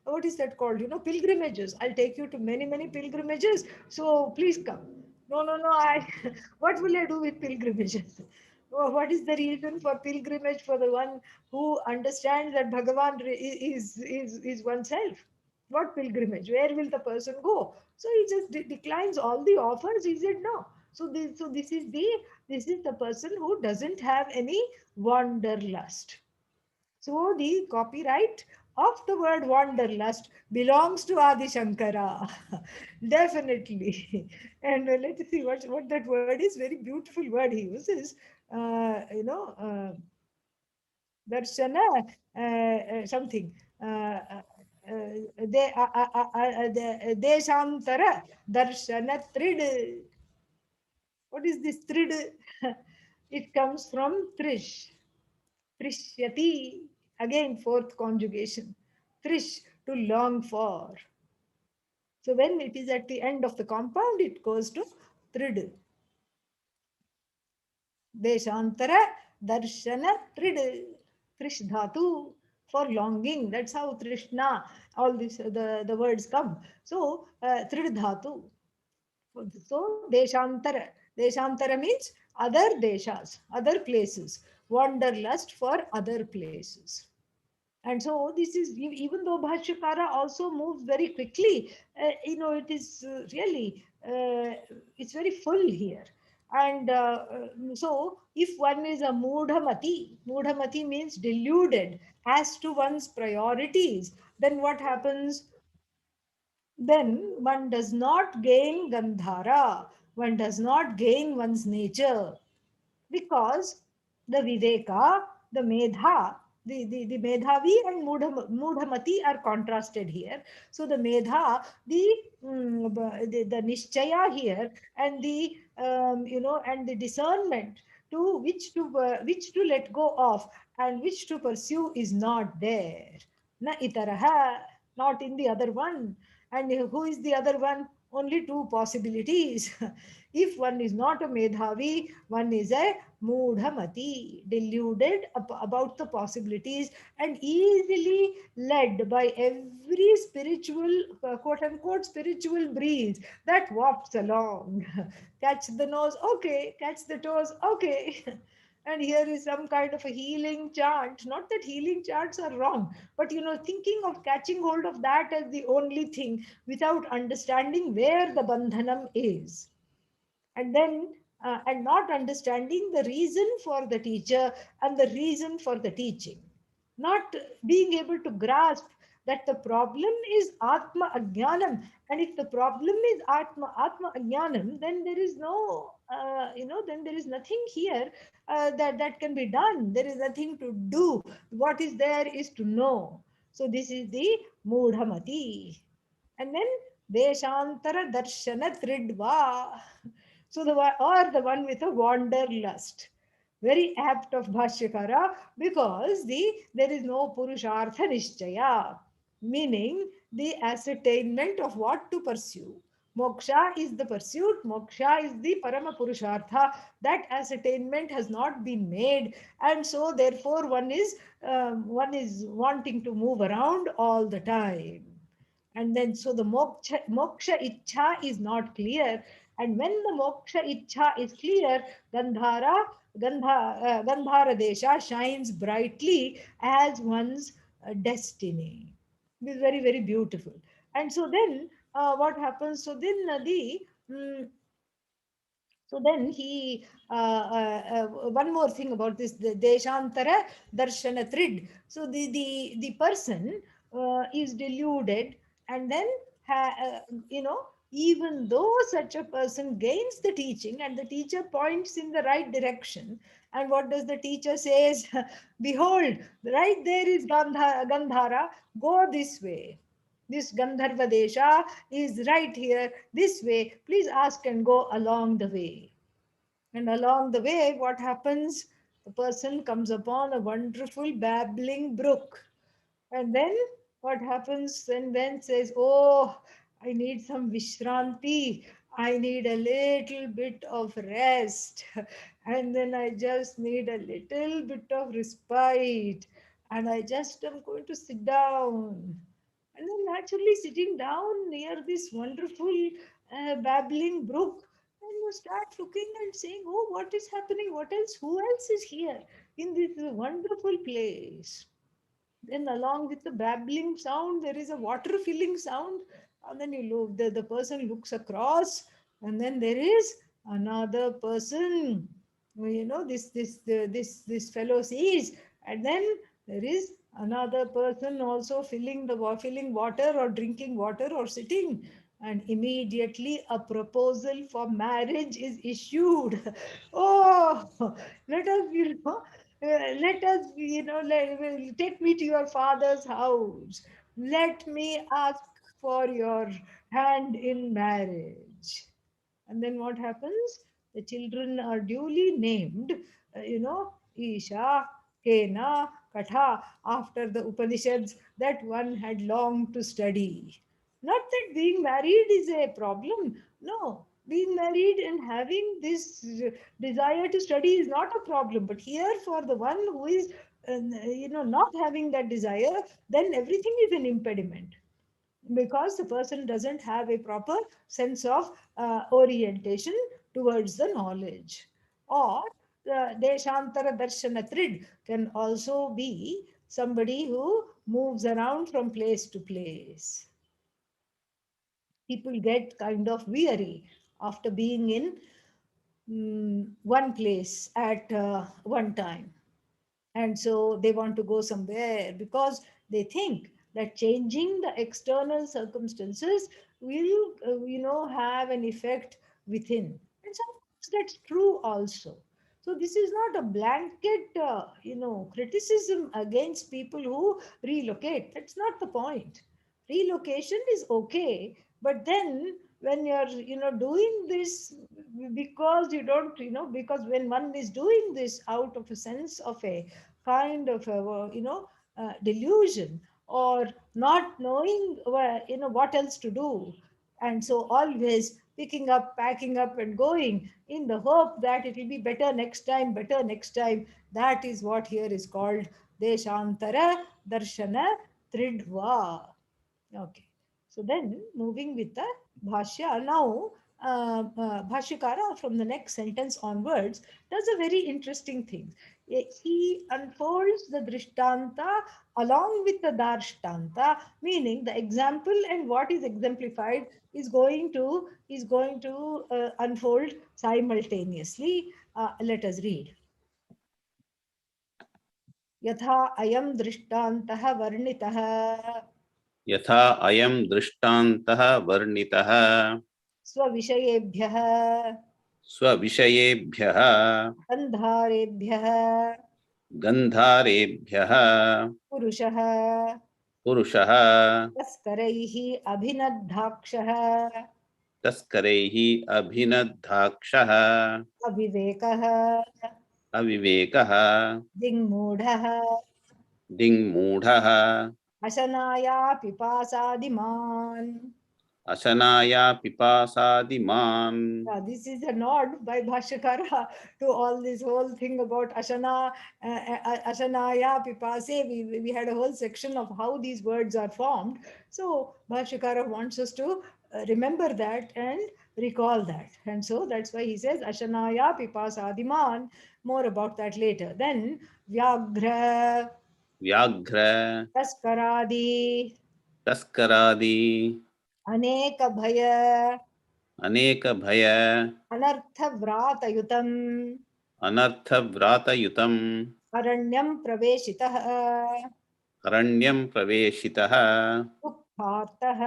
what is that called? Pilgrimages. I'll take you to many, many pilgrimages. So please come. No, no, no. What will I do with pilgrimages? What is the reason for pilgrimage for the one who understands that Bhagavan is oneself? What pilgrimage? Where will the person go? So he just declines all the offers. He said no. So this is the person who doesn't have any wanderlust. So the copyright of the word wanderlust belongs to Adi Shankara. Definitely. And let's see what that word is. Very beautiful word he uses. Uh, you know, uh, Darshana, something. Deshantara, Darshana Trid. What is this Trid? It comes from Trish. Trishyati, again fourth conjugation. Trish, to long for. So when it is at the end of the compound, it goes to Trid. Deshantara, Darshana, Trid. Trish dhatu, for longing. That's how Trishna, all this, the words come. So, Trid dhatu. So, Deshantara. Deshantara means other deshas, other places. Wanderlust for other places. And so this is, even though Bhashyakara also moves very quickly, it is really, it's very full here. And so if one is a Mudhamati means deluded as to one's priorities, then what happens? Then one does not gain Gandhara, one does not gain one's nature, because the Viveka, the Medha, the Medhavi and Mudhamati are contrasted here. So the Medha, the Nishchaya here, and and the discernment to which to let go of and which to pursue is not there. Na itaraha, not in the other one. And who is the other one? Only two possibilities. If one is not a Medhavi, one is a Mudhamati, deluded about the possibilities and easily led by every spiritual, quote unquote, spiritual breeze that wafts along. Catch the nose, okay. Catch the toes, okay. And here is some kind of a healing chant. Not that healing chants are wrong, but thinking of catching hold of that as the only thing without understanding where the bandhanam is. And then, and not understanding the reason for the teacher and the reason for the teaching. Not being able to grasp that the problem is Atma Ajnanam. And if the problem is Atma Ajnanam, then there is no, then there is nothing here that can be done. There is nothing to do. What is there is to know. So this is the Mudhamati. And then Deshantara Darshana Tridva. So the one with a wanderlust. Very apt of Bhashyakara, because there is no Purushartha Nishchaya, meaning the ascertainment of what to pursue. Moksha is the pursuit, moksha is the Parama Purushartha. That ascertainment has not been made, and so therefore one is wanting to move around all the time. And then so the moksha ichha is not clear. And when the moksha ichha is clear, gandhara desha shines brightly as one's destiny. This is very, very beautiful. And so then what happens? So then mm, so then one more thing about this, the Deshantara Darshana Trid. So the person is deluded, and then, even though such a person gains the teaching and the teacher points in the right direction, and what does the teacher says? Behold, right there is Gandhara, go this way. This Gandharva Desha is right here, this way. Please ask and go along the way. And along the way, what happens? The person comes upon a wonderful babbling brook. And then what happens? And then says, oh, I need some Vishranti. I need a little bit of rest. And then I just need a little bit of respite. And I just am going to sit down. And then naturally sitting down near this wonderful babbling brook, and you start looking and saying, oh, what is happening? What else? Who else is here in this wonderful place? Then along with the babbling sound, there is a water filling sound. And then you look, the person looks across, and then there is another person. This fellow sees, and then there is another person also filling water or drinking water or sitting. And immediately a proposal for marriage is issued. Oh, let us, let us, take me to your father's house. Let me ask for your hand in marriage. And then what happens? The children are duly named, Isha, Kena, Katha, after the Upanishads that one had longed to study. Not that being married is a problem. No, being married and having this desire to study is not a problem. But here, for the one who is, not having that desire, then everything is an impediment, because the person doesn't have a proper sense of orientation towards the knowledge. Or the Deshantara Darshana Trid can also be somebody who moves around from place to place. People get kind of weary after being in one place at one time, and so they want to go somewhere because they think that changing the external circumstances will have an effect within. And sometimes that's true also. So this is not a blanket criticism against people who relocate. That's not the point. Relocation is okay, but then when you're doing this because you don't because when one is doing this out of a sense of a kind of a delusion, or not knowing what else to do, and so always picking up, packing up and going in the hope that it will be better next time, that is what here is called Deshantara Darshana Tridva. Okay. So then moving with the Bhashya, now Bhashyakara from the next sentence onwards does a very interesting thing. He unfolds the Drishtanta along with the Darshtanta, meaning the example and what is exemplified is going to unfold simultaneously. Let us read. यथा अयं दृष्टान्तः वर्णितः यथा अयं दृष्टान्तः वर्णितः स्वविषयेभ्यः स्वविषयेभ्यः गन्धारेभ्यः गन्धारेभ्यः पुरुषः पुरुषः तस्करैः अभिनद्धाक्षः तस्करैः अभिनद्धाक्षः अविवेकः अविवेकः दिङ्मूढः दिङ्मूढः अशनाया पिपासादिमान्. अशनाया पिपासादिमान्. This is a nod by Bhashyakara to all this whole thing about Ashanaya, Pipase. We had a whole section of how these words are formed. So Bhashyakara wants us to remember that and recall that. And so that's why he says Ashanaya, Pipasadiman. More about that later. Then Vyagra, व्याघ्र Taskaradi, तस्करादि Aneka Bhaya, अनेक भय Anartha Vratayutam. अनर्थव्रातयुतम् अरण्यं प्रवेशितः अरण्यं प्रवेशितः दुःखार्तः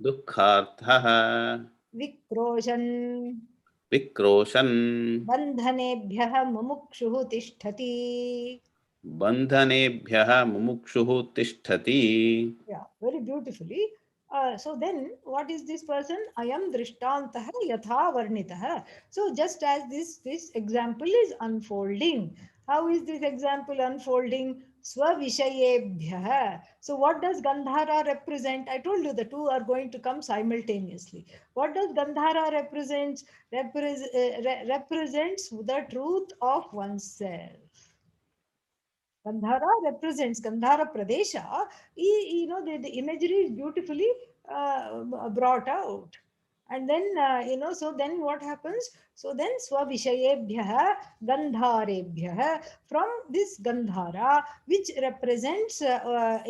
दुःखार्थः विक्रोशन् विक्रोशन् बन्धनेभ्यः मुमुक्षुः तिष्ठति. बन्धनेभ्यः मुमुक्षुः तिष्ठति. Yeah, very beautifully. So then, what is this person? Ayam drishtantah yatha varnitah. So just as this example is unfolding, how is this example unfolding? Svavishayebhyah. So what does Gandhara represent? I told you the two are going to come simultaneously. What does Gandhara represent? Represents the truth of oneself. Gandhara represents Gandhara Pradesha. The imagery is beautifully brought out. And then, so then what happens? So then, Svavishayebhyah Gandharebhyah, from this Gandhara, which represents, what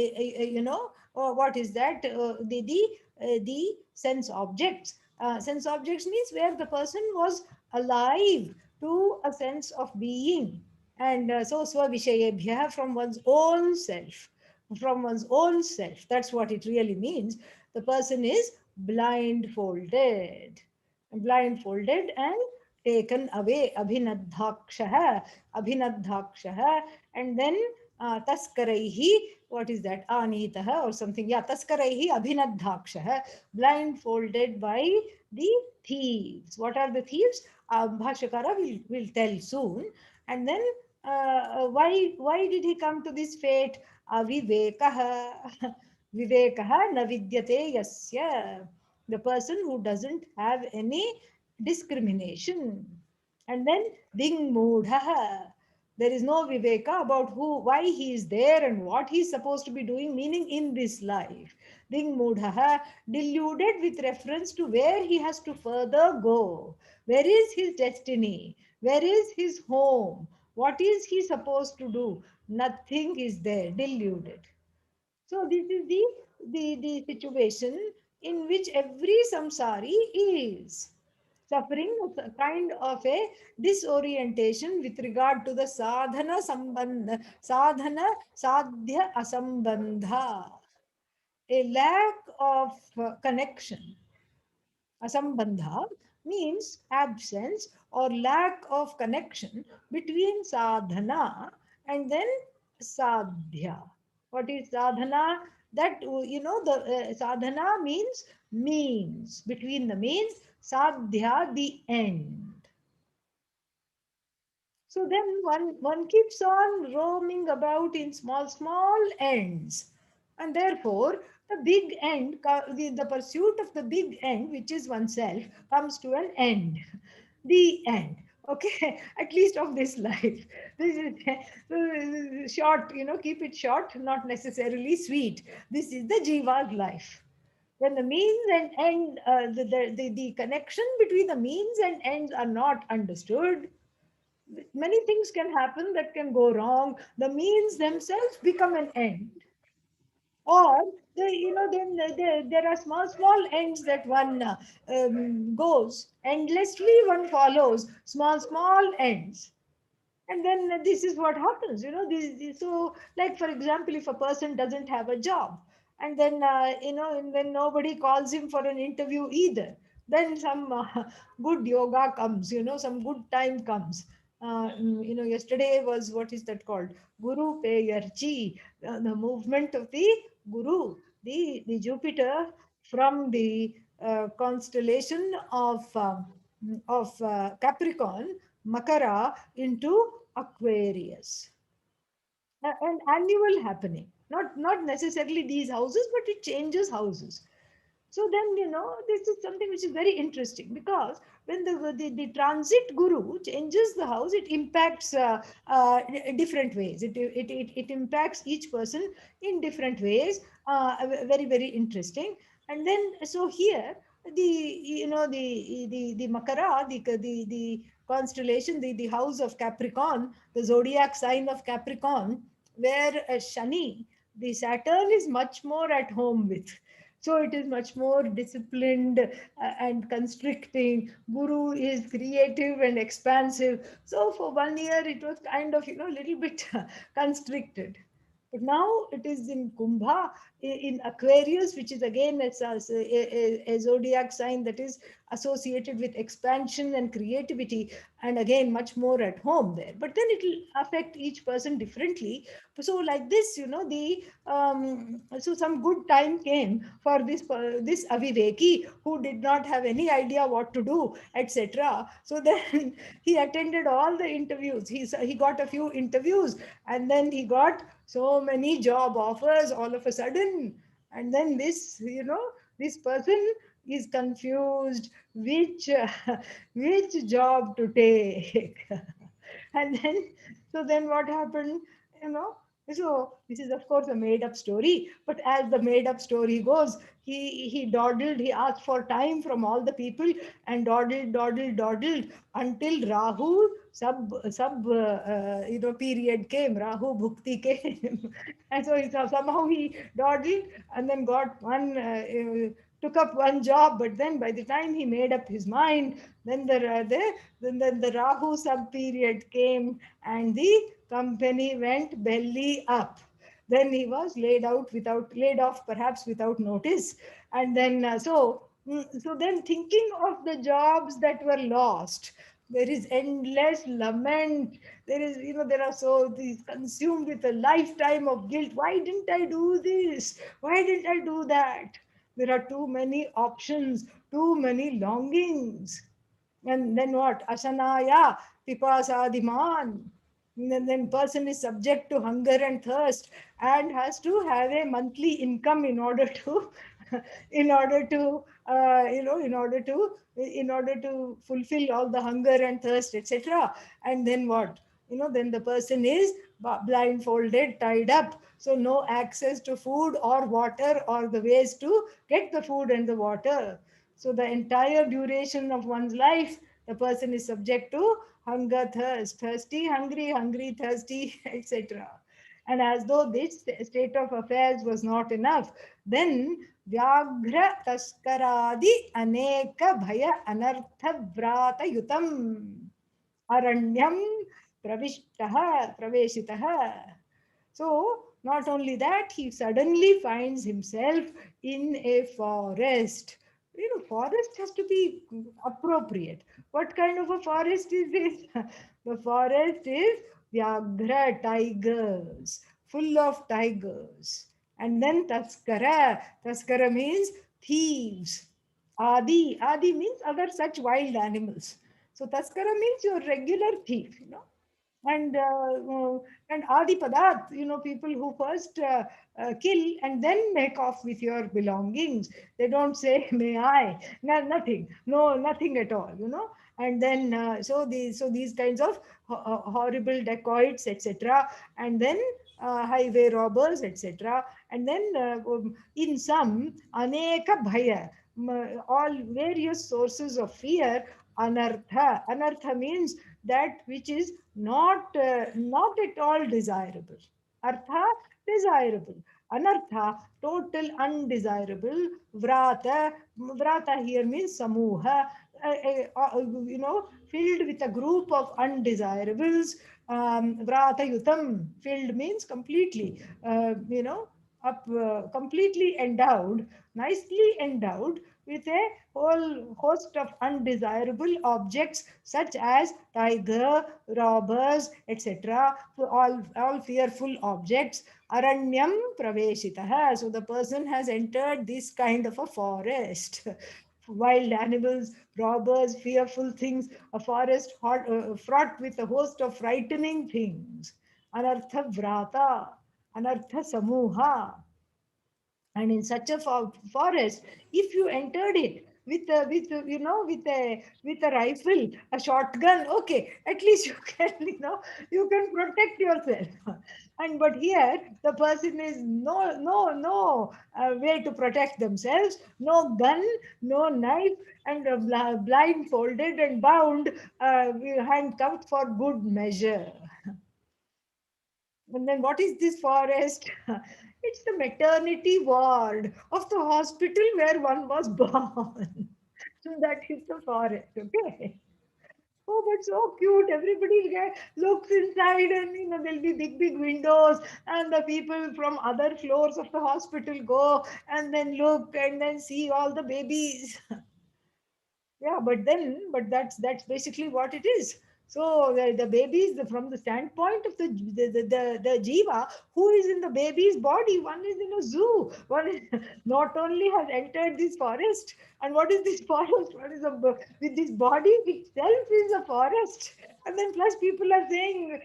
is that? The sense objects. Sense objects means where the person was alive to a sense of being. And so Svavishayebhyah, from one's own self. From one's own self. That's what it really means. The person is blindfolded. Blindfolded and taken away. Abhinadhakshaha. And then taskaraihi, what is that? Anitaha or something. Yeah, taskaraihi abhinadhakshaha. Blindfolded by the thieves. What are the thieves? Bhashyakara will tell soon. And then why did he come to this fate? Avivekaha. Vivekaha na vidyate yasya. The person who doesn't have any discrimination. And then ding moodha. There is no viveka about why he is there and what he is supposed to be doing, meaning in this life. Ding moodha, deluded with reference to where he has to further go. Where is his destiny? Where is his home? What is he supposed to do? Nothing is there, deluded. So this is the situation in which every samsari is suffering a kind of a disorientation with regard to the sadhana sadhya asambandha, a lack of connection. Asambandha means absence or lack of connection between sadhana and then sadhya. What is sadhana? That, the sadhana means, between the means, sadhya, the end. So then one keeps on roaming about in small ends. And therefore, the big end, the pursuit of the big end, which is oneself, comes to an end. The end. Okay, at least of this life. This is short, keep it short, not necessarily sweet. This is the Jiva's life. When the means and end, the connection between the means and ends are not understood, many things can happen that can go wrong. The means themselves become an end. Or there are small ends that one goes endlessly, one follows small ends. And then this is what happens. So like, for example, if a person doesn't have a job, And then and then nobody calls him for an interview either. Then some good yoga comes, some good time comes. Yesterday was, what is that called? Guru Peyarchi, the movement of the Guru, the Jupiter from the constellation of Capricorn, Makara, into Aquarius. An annual happening, not necessarily these houses, but it changes houses. So then, this is something which is very interesting, because when the transit guru changes the house, it impacts different ways. It impacts each person in different ways. Very, very interesting. And then, so here, the Makara, the constellation, the house of Capricorn, the zodiac sign of Capricorn, where Shani, the Saturn, is much more at home with. So it is much more disciplined and constricting. Guru is creative and expansive. So for 1 year, it was kind of, a little bit constricted. But now it is in Kumbha, in Aquarius, which is again a zodiac sign that is associated with expansion and creativity, and again much more at home there. But then it will affect each person differently. So like this, the so some good time came for this Aviveki, who did not have any idea what to do, etc. So then he attended all the interviews. He got a few interviews, and then he got so many job offers all of a sudden. And then this person is confused which job to take. And then, so then what happened, you know so this is of course a made up story, but as the made up story goes, he dawdled, he asked for time from all the people, and dawdled until Rahu period came, Rahu bhukti came. And so somehow he dawdled, and then got took up one job. But then by the time he made up his mind, then the Rahu sub period came, and the company went belly up. Then he was laid off, perhaps without notice. And then so then, thinking of the jobs that were lost, there is endless lament. There are so these consumed with a lifetime of guilt. Why didn't I do this? Why didn't I do that? There are too many options, too many longings. And then what? Asanaya, pipasadiman. Then person is subject to hunger and thirst, and has to have a monthly income in order to in order to in order to fulfill all the hunger and thirst, etc. And then what? Then the person is blindfolded, tied up, so no access to food or water, or the ways to get the food and the water. So the entire duration of one's life, the person is subject to hunger, thirst, thirsty, hungry, hungry, thirsty, etc. And as though this state of affairs was not enough, then Vyaghra Taskaradi Aneka Bhaya Anartha Vrata Yutam Aranyam Praveshitaha. So, not only that, he suddenly finds himself in a forest. Forest has to be appropriate. What kind of a forest is this? The forest is Vyaghra, tigers, full of tigers. And then Taskara. Taskara means thieves. Adi means other such wild animals. So Taskara means your regular thief. And adi padat, people who first kill and then make off with your belongings. They don't say may I. No, nothing, no, nothing at all. And then these kinds of horrible dacoits, etc. And then highway robbers, etc. And then in some aneka bhaya, all various sources of fear. Anartha means that which is not at all desirable. Artha, desirable. Anartha, total undesirable. Vrata here means samuha, filled with a group of undesirables. Vrata yutam, filled means completely. completely endowed, nicely endowed with a whole host of undesirable objects such as tiger, robbers, etc. All fearful objects. Aranyam praveshitah. So the person has entered this kind of a forest. Wild animals, robbers, fearful things, a forest fraught with a host of frightening things. Anartha vrata, anartha samuha. And in such a forest, if you entered it with a rifle, a shotgun, okay, at least you can you can protect yourself. And but here the person is no way to protect themselves, no gun, no knife, and blindfolded and bound, handcuffed for good measure. And then what is this forest? It's the maternity ward of the hospital where one was born. So that is the forest, okay? Oh, but so cute. Everybody looks inside, and there'll be big, big windows, and the people from other floors of the hospital go and then look and then see all the babies. Yeah, but that's basically what it is. So the babies, from the standpoint of the jiva who is in the baby's body, one is in a zoo. One is, not only has entered this forest, and what is this forest? What is with this body itself is a forest. And then plus people are saying,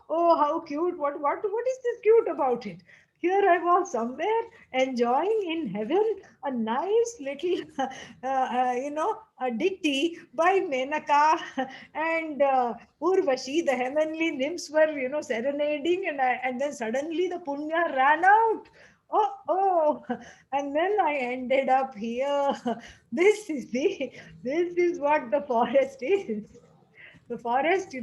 oh, how cute! What is this cute about it? Here I was somewhere enjoying in heaven a nice little, a ditty by Menaka and Urvashi. The heavenly nymphs were, serenading, and then suddenly the punya ran out. Oh, and then I ended up here. This is this is what the forest is. The forest,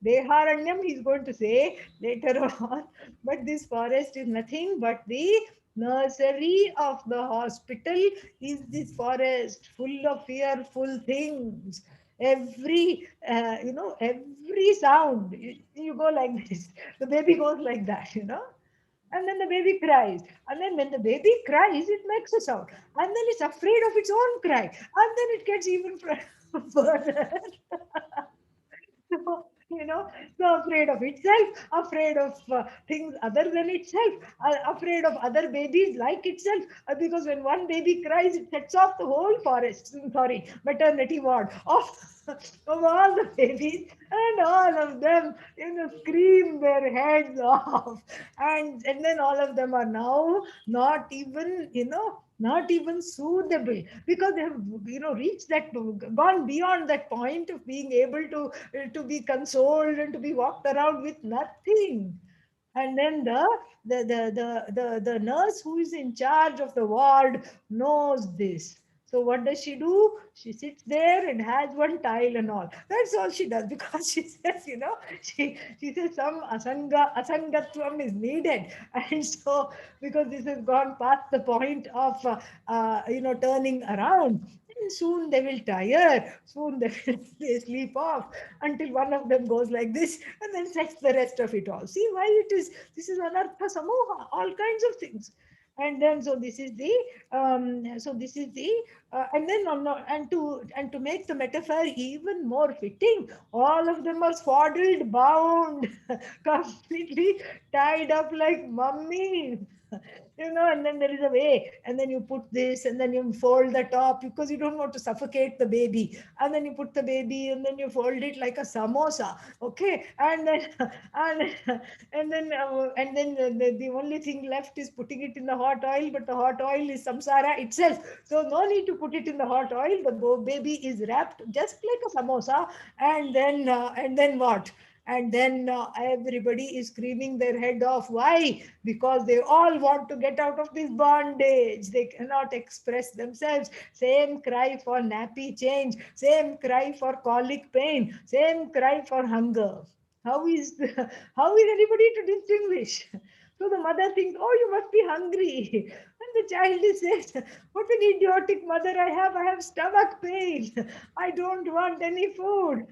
Deharanyam, he's going to say later on. But this forest is nothing but the nursery of the hospital, is this forest full of fearful things. Every sound, you go like this. The baby goes like that. And then the baby cries. And then when the baby cries, it makes a sound. And then it's afraid of its own cry. And then it gets even further. So, so afraid of itself, afraid of things other than itself, afraid of other babies like itself, because when one baby cries, it sets off the whole forest, sorry, maternity ward of, of all the babies, and all of them, scream their heads off. And then all of them are now not even, not even soothable, because they have, reached that, gone beyond that point of being able to be consoled and to be walked around with nothing. And then the nurse who is in charge of the ward knows this. So what does she do? She sits there and has one tile and all. That's all she does, because she says, she says some asangatvam is needed. And so, because this has gone past the point of, turning around, and soon they will tire, soon they will they sleep off, until one of them goes like this and then sets the rest of it all. See why it is, this is anartha samoha, all kinds of things. And then so this is the, and then and to make the metaphor even more fitting, all of them are swaddled, bound, completely tied up like mummies. And then there is a way, and then you put this, and then you fold the top, because you don't want to suffocate the baby, and then you put the baby, and then you fold it like a samosa, okay, and then and and then the only thing left is putting it in the hot oil, but the hot oil is samsara itself, so no need to put it in the hot oil. The baby is wrapped just like a samosa, and then what? And then everybody is screaming their head off. Why? Because they all want to get out of this bondage. They cannot express themselves. Same cry for nappy change, same cry for colic pain, same cry for hunger. How is how is anybody to distinguish? So the mother thinks, oh, you must be hungry. And the child is says, what an idiotic mother I have. I have stomach pain. I don't want any food.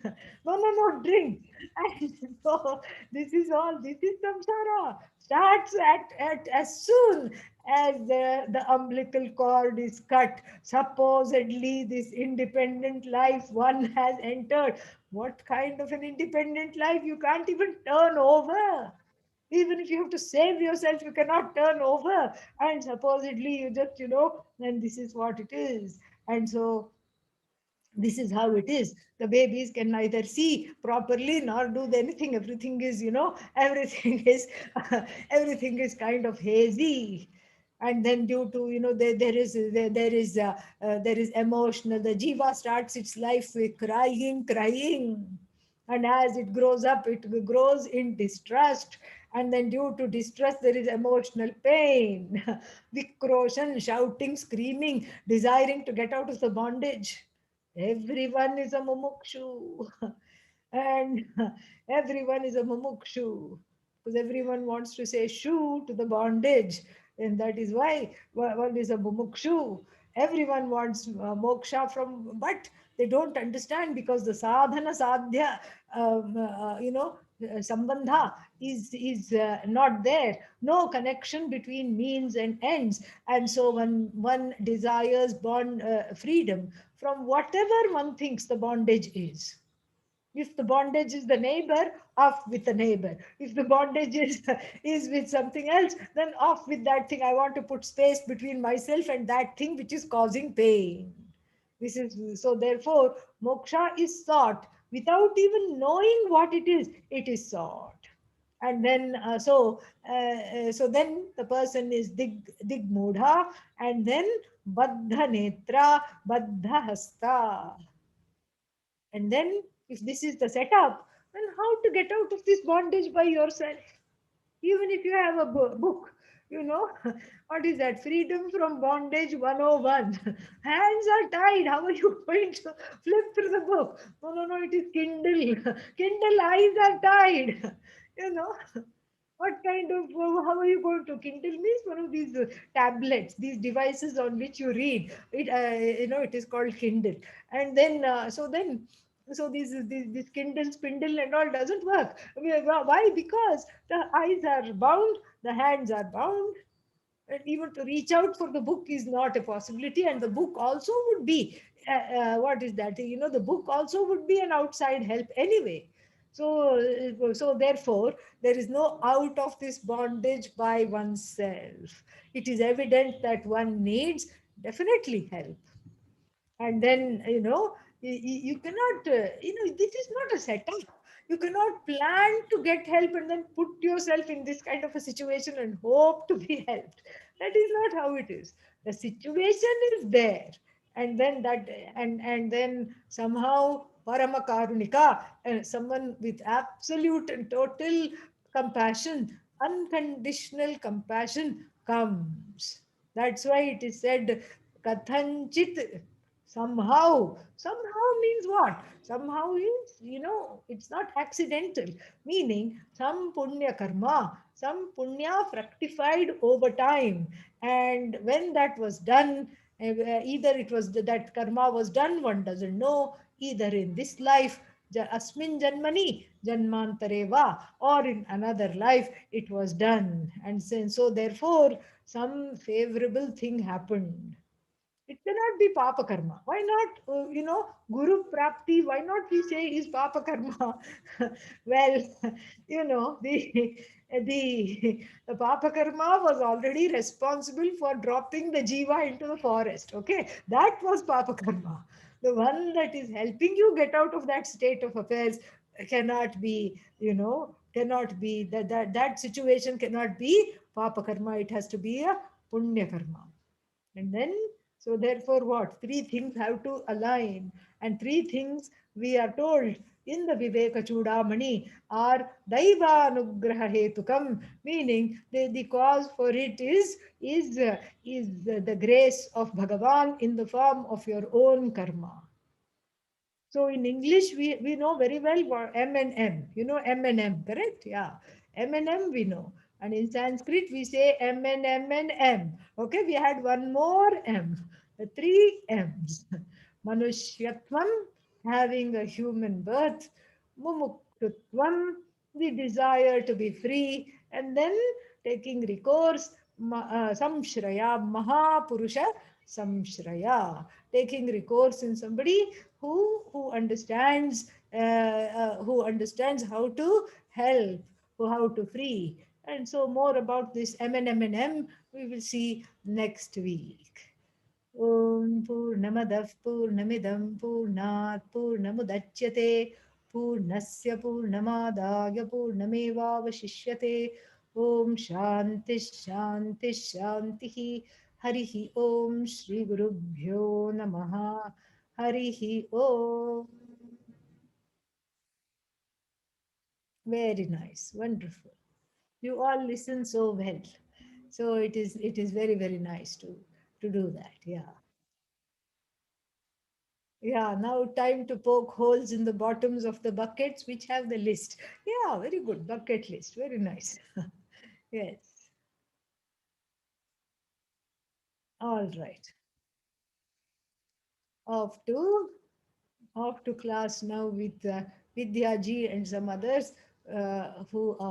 No, no, no, drink. And so this is all, this is samsara. Starts at as soon as the umbilical cord is cut. Supposedly, this independent life one has entered. What kind of an independent life? You can't even turn over. Even if you have to save yourself, you cannot turn over. And supposedly, you just, and this is what it is. And so, this is how it is. The babies can neither see properly nor do anything. Everything is, everything is everything is kind of hazy. And then due to, there is emotional, the jiva starts its life with crying, and as it grows up, it grows in distrust, and then due to distress there is emotional pain. Vikroshan, shouting, screaming, desiring to get out of the bondage. Everyone is a mumukshu. And everyone is a mumukshu because everyone wants to say shu to the bondage. And that is why one is a mumukshu. Everyone wants moksha from, but they don't understand because the sadhana sadhya, sambandha is not there. No connection between means and ends. And so when one desires bond freedom from whatever one thinks the bondage is. If the bondage is the neighbor, off with the neighbor. If the bondage is with something else, then off with that thing. I want to put space between myself and that thing which is causing pain. This is so. Therefore, moksha is sought without even knowing what it is. It is sought, and then so then the person is dig mudha, and then baddha netra, baddha hasta. And then, if this is the setup, then how to get out of this bondage by yourself? Even if you have a book, you know, what is that? Freedom from Bondage 101. Hands are tied. How are you going to flip through the book? No, no, no, it is Kindle. Kindle eyes are tied. You know, what kind of, how are you going to? Kindle means one of these tablets, these devices on which you read. It is called Kindle. And then, so this Kindle spindle and all doesn't work. I mean, why? Because the eyes are bound, the hands are bound, and even to reach out for the book is not a possibility. And the book also would be, what is that? The book also would be an outside help anyway. So therefore, there is no out of this bondage by oneself. It is evident that one needs definitely help. And then, you cannot, this is not a setup. You cannot plan to get help and then put yourself in this kind of a situation and hope to be helped. That is not how it is. The situation is there, and then then somehow parama karunika, someone with absolute and total compassion, unconditional compassion comes. That's why it is said kathanchit. Somehow means what? Somehow is, it's not accidental. Meaning, some punya karma, some punya fructified over time. And when that was done, either it was that karma was done, one doesn't know, either in this life, asmin janmani, janmantareva, or in another life, it was done. And so therefore, some favorable thing happened. It cannot be papa karma. Why not, guru prapti? Why not we say is papa karma? Well, the papa karma was already responsible for dropping the jiva into the forest. Okay, that was papa karma. The one that is helping you get out of that state of affairs cannot be, cannot be that situation cannot be papa karma. It has to be a punya karma. And then, so therefore, what? Three things have to align. And three things we are told in the Viveka Chudamani are Daivanugraha Hetukam, meaning the cause for it is the grace of Bhagavan in the form of your own karma. So in English, we know very well what M and M. You know M and M, correct? Yeah. M and M we know. And in Sanskrit, we say M and M and M. Okay, we had one more M, the three M's. Manushyatvam, having a human birth. Mumuktutvam, the desire to be free. And then taking recourse, samshraya, mahapurusha samshraya. Taking recourse in somebody who understands how to help, how to free. And so more about this M we will see next week. Om Purnamadah Purnamidam Purnat Purnamudachyate Purnasya Purnamadaya Purnamevavashishyate. Om Shanti Shanti Shanti. Harihi Om Shri Gurubhyo Namaha. Harihi Om. Very nice, wonderful. You all listen so well. So it is very, very nice to do that. Yeah. Yeah, now time to poke holes in the bottoms of the buckets which have the list. Yeah, very good. Bucket list. Very nice. Yes. All right. Off to off to class now with Vidya ji and some others who are